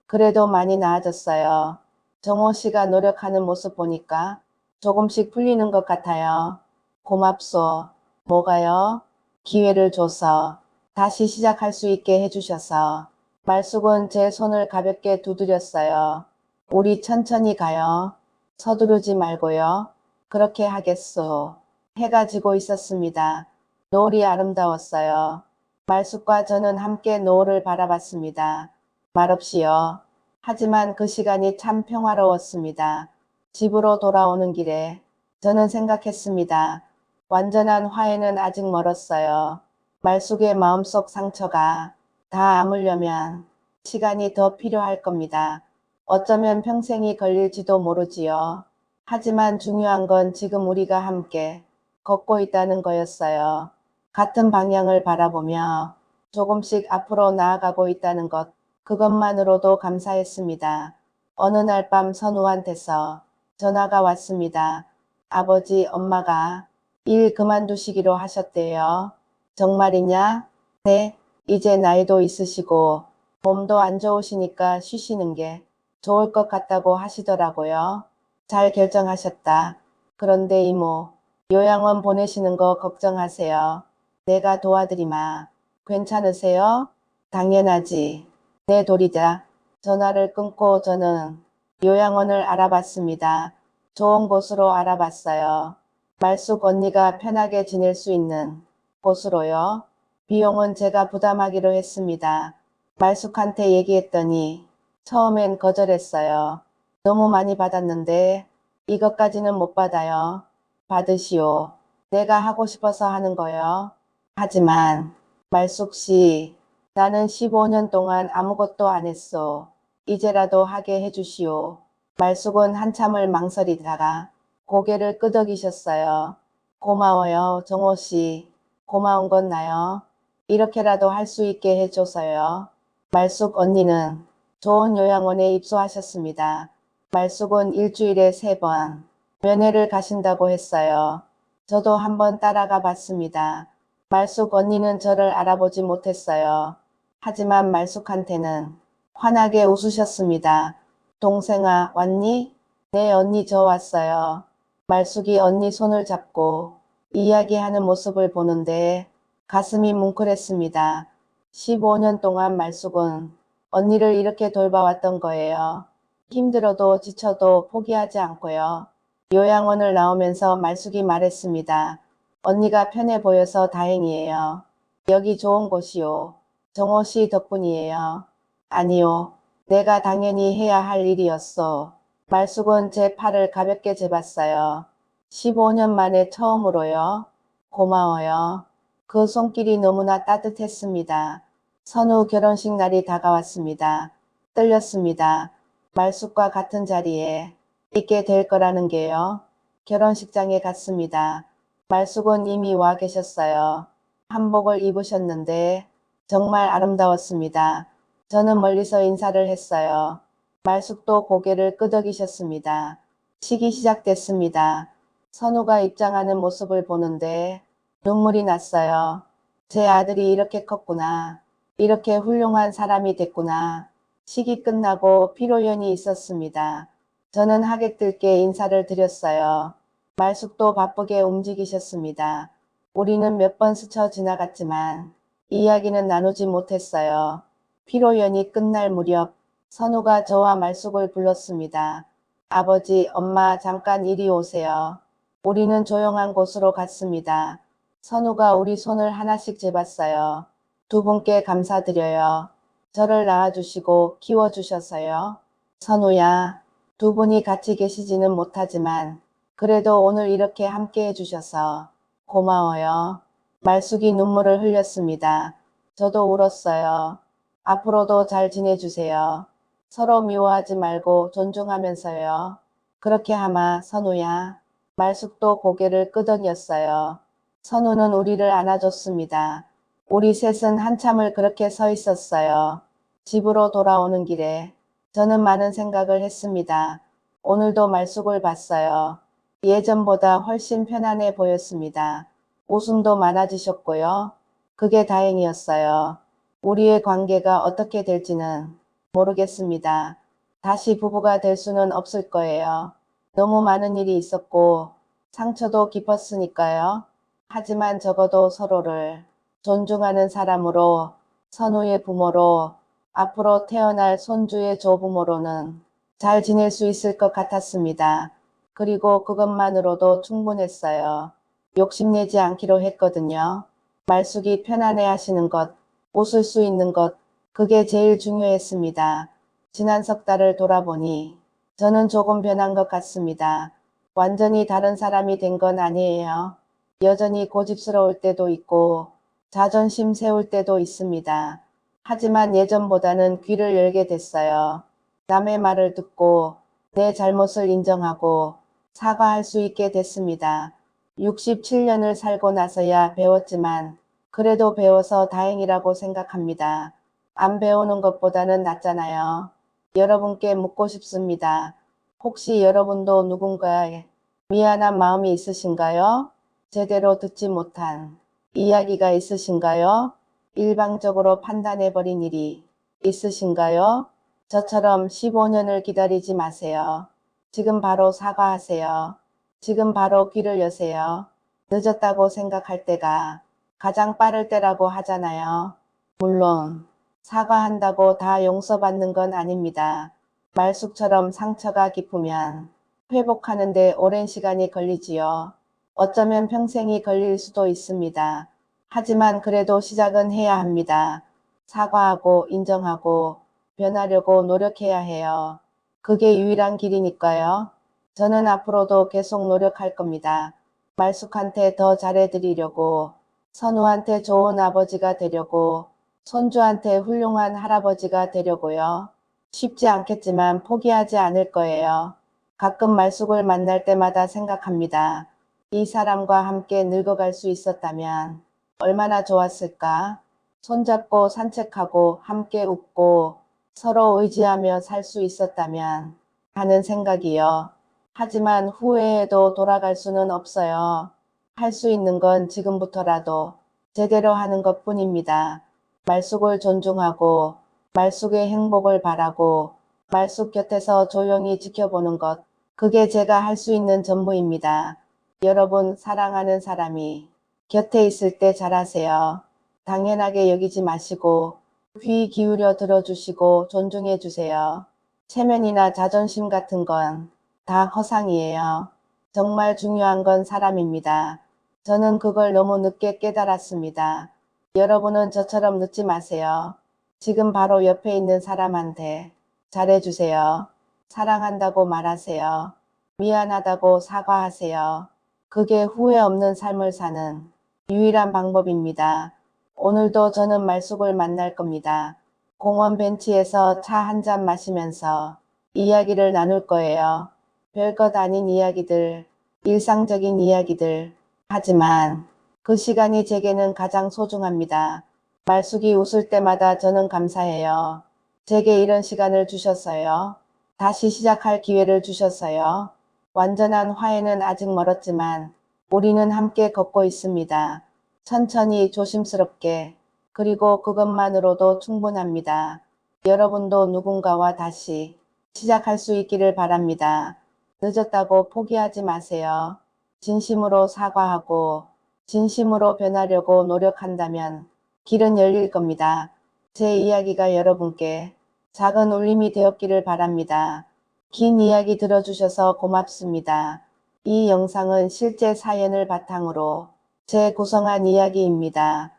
그래도 많이 나아졌어요. 정호 씨가 노력하는 모습 보니까 조금씩 풀리는 것 같아요. 고맙소. 뭐가요? 기회를 줘서 다시 시작할 수 있게 해주셔서. 말숙은 제 손을 가볍게 두드렸어요. 우리 천천히 가요. 서두르지 말고요. 그렇게 하겠소. 해가 지고 있었습니다. 노을이 아름다웠어요. 말숙과 저는 함께 노을을 바라봤습니다. 말없이요. 하지만 그 시간이 참 평화로웠습니다. 집으로 돌아오는 길에 저는 생각했습니다. 완전한 화해는 아직 멀었어요. 말숙의 마음속 상처가 다 아물려면 시간이 더 필요할 겁니다. 어쩌면 평생이 걸릴지도 모르지요. 하지만 중요한 건 지금 우리가 함께 걷고 있다는 거였어요. 같은 방향을 바라보며 조금씩 앞으로 나아가고 있다는 것, 그것만으로도 감사했습니다. 어느 날 밤 선우한테서 전화가 왔습니다. 아버지, 엄마가 일 그만두시기로 하셨대요. 정말이냐? 네. 이제 나이도 있으시고 몸도 안 좋으시니까 쉬시는 게 좋을 것 같다고 하시더라고요. 잘 결정하셨다. 그런데 이모, 요양원 보내시는 거 걱정하세요. 내가 도와드리마. 괜찮으세요? 당연하지. 내 도리자. 전화를 끊고 저는 요양원을 알아봤습니다. 좋은 곳으로 알아봤어요. 말숙 언니가 편하게 지낼 수 있는 곳으로요. 비용은 제가 부담하기로 했습니다. 말숙한테 얘기했더니 처음엔 거절했어요. 너무 많이 받았는데 이것까지는 못 받아요. 받으시오. 내가 하고 싶어서 하는 거요. 하지만 말숙 씨, 나는 15년 동안 아무것도 안 했어. 이제라도 하게 해주시오. 말숙은 한참을 망설이다가 고개를 끄덕이셨어요. 고마워요, 정호 씨. 고마운 건 나요. 이렇게라도 할 수 있게 해줘서요. 말숙 언니는 좋은 요양원에 입소하셨습니다. 말숙은 일주일에 3번 면회를 가신다고 했어요. 저도 한번 따라가 봤습니다. 말숙 언니는 저를 알아보지 못했어요. 하지만 말숙한테는 환하게 웃으셨습니다. 동생아, 왔니? 네, 언니 저 왔어요. 말숙이 언니 손을 잡고 이야기하는 모습을 보는데 가슴이 뭉클했습니다. 15년 동안 말숙은 언니를 이렇게 돌봐왔던 거예요. 힘들어도 지쳐도 포기하지 않고요. 요양원을 나오면서 말숙이 말했습니다. 언니가 편해 보여서 다행이에요. 여기 좋은 곳이요. 정호 씨 덕분이에요. 아니요. 내가 당연히 해야 할 일이었어. 말숙은 제 팔을 가볍게 잡았어요. 15년 만에 처음으로요. 고마워요. 그 손길이 너무나 따뜻했습니다. 선우 결혼식 날이 다가왔습니다. 떨렸습니다. 말숙과 같은 자리에 있게 될 거라는 게요. 결혼식장에 갔습니다. 말숙은 이미 와 계셨어요. 한복을 입으셨는데 정말 아름다웠습니다. 저는 멀리서 인사를 했어요. 말숙도 고개를 끄덕이셨습니다. 식이 시작됐습니다. 선우가 입장하는 모습을 보는데 눈물이 났어요. 제 아들이 이렇게 컸구나. 이렇게 훌륭한 사람이 됐구나. 식이 끝나고 피로연이 있었습니다. 저는 하객들께 인사를 드렸어요. 말숙도 바쁘게 움직이셨습니다. 우리는 몇 번 스쳐 지나갔지만 이야기는 나누지 못했어요. 피로연이 끝날 무렵 선우가 저와 말숙을 불렀습니다. 아버지, 엄마 잠깐 이리 오세요. 우리는 조용한 곳으로 갔습니다. 선우가 우리 손을 하나씩 잡았어요. 두 분께 감사드려요. 저를 낳아주시고 키워주셔서요. 선우야, 두 분이 같이 계시지는 못하지만 그래도 오늘 이렇게 함께 해주셔서 고마워요. 말숙이 눈물을 흘렸습니다. 저도 울었어요. 앞으로도 잘 지내주세요. 서로 미워하지 말고 존중하면서요. 그렇게 하마, 선우야. 말숙도 고개를 끄덕였어요. 선우는 우리를 안아줬습니다. 우리 셋은 한참을 그렇게 서 있었어요. 집으로 돌아오는 길에 저는 많은 생각을 했습니다. 오늘도 말숙을 봤어요. 예전보다 훨씬 편안해 보였습니다. 웃음도 많아지셨고요. 그게 다행이었어요. 우리의 관계가 어떻게 될지는 모르겠습니다. 다시 부부가 될 수는 없을 거예요. 너무 많은 일이 있었고 상처도 깊었으니까요. 하지만 적어도 서로를 존중하는 사람으로, 선우의 부모로, 앞으로 태어날 손주의 조부모로는 잘 지낼 수 있을 것 같았습니다. 그리고 그것만으로도 충분했어요. 욕심내지 않기로 했거든요. 말숙이 편안해 하시는 것, 웃을 수 있는 것, 그게 제일 중요했습니다. 지난 석 달을 돌아보니 저는 조금 변한 것 같습니다. 완전히 다른 사람이 된 건 아니에요. 여전히 고집스러울 때도 있고 자존심 세울 때도 있습니다. 하지만 예전보다는 귀를 열게 됐어요. 남의 말을 듣고 내 잘못을 인정하고 사과할 수 있게 됐습니다. 67년을 살고 나서야 배웠지만 그래도 배워서 다행이라고 생각합니다. 안 배우는 것보다는 낫잖아요. 여러분께 묻고 싶습니다. 혹시 여러분도 누군가에 미안한 마음이 있으신가요? 제대로 듣지 못한 이야기가 있으신가요? 일방적으로 판단해버린 일이 있으신가요? 저처럼 15년을 기다리지 마세요. 지금 바로 사과하세요. 지금 바로 귀를 여세요. 늦었다고 생각할 때가 가장 빠를 때라고 하잖아요. 물론 사과한다고 다 용서받는 건 아닙니다. 말숙처럼 상처가 깊으면 회복하는데 오랜 시간이 걸리지요. 어쩌면 평생이 걸릴 수도 있습니다. 하지만 그래도 시작은 해야 합니다. 사과하고 인정하고 변하려고 노력해야 해요. 그게 유일한 길이니까요. 저는 앞으로도 계속 노력할 겁니다. 말숙한테 더 잘해드리려고, 선우한테 좋은 아버지가 되려고, 손주한테 훌륭한 할아버지가 되려고요. 쉽지 않겠지만 포기하지 않을 거예요. 가끔 말숙을 만날 때마다 생각합니다. 이 사람과 함께 늙어갈 수 있었다면 얼마나 좋았을까? 손잡고 산책하고 함께 웃고 서로 의지하며 살 수 있었다면 하는 생각이요. 하지만 후회해도 돌아갈 수는 없어요. 할 수 있는 건 지금부터라도 제대로 하는 것뿐입니다. 말숙을 존중하고 말숙의 행복을 바라고 말숙 곁에서 조용히 지켜보는 것. 그게 제가 할 수 있는 전부입니다. 여러분, 사랑하는 사람이 곁에 있을 때 잘하세요. 당연하게 여기지 마시고 귀 기울여 들어주시고 존중해 주세요. 체면이나 자존심 같은 건 다 허상이에요. 정말 중요한 건 사람입니다. 저는 그걸 너무 늦게 깨달았습니다. 여러분은 저처럼 늦지 마세요. 지금 바로 옆에 있는 사람한테 잘해주세요. 사랑한다고 말하세요. 미안하다고 사과하세요. 그게 후회 없는 삶을 사는 유일한 방법입니다. 오늘도 저는 말숙을 만날 겁니다. 공원 벤치에서 차 한 잔 마시면서 이야기를 나눌 거예요. 별것 아닌 이야기들, 일상적인 이야기들. 하지만 그 시간이 제게는 가장 소중합니다. 말숙이 웃을 때마다 저는 감사해요. 제게 이런 시간을 주셨어요. 다시 시작할 기회를 주셨어요. 완전한 화해는 아직 멀었지만 우리는 함께 걷고 있습니다. 천천히 조심스럽게, 그리고 그것만으로도 충분합니다. 여러분도 누군가와 다시 시작할 수 있기를 바랍니다. 늦었다고 포기하지 마세요. 진심으로 사과하고 진심으로 변하려고 노력한다면 길은 열릴 겁니다. 제 이야기가 여러분께 작은 울림이 되었기를 바랍니다. 긴 이야기 들어주셔서 고맙습니다. 이 영상은 실제 사연을 바탕으로 재구성한 이야기입니다.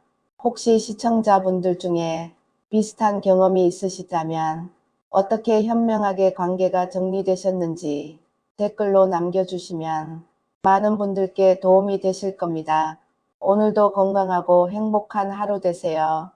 혹시 시청자분들 중에 비슷한 경험이 있으시다면 어떻게 현명하게 관계가 정리되셨는지 댓글로 남겨주시면 많은 분들께 도움이 되실 겁니다. 오늘도 건강하고 행복한 하루 되세요.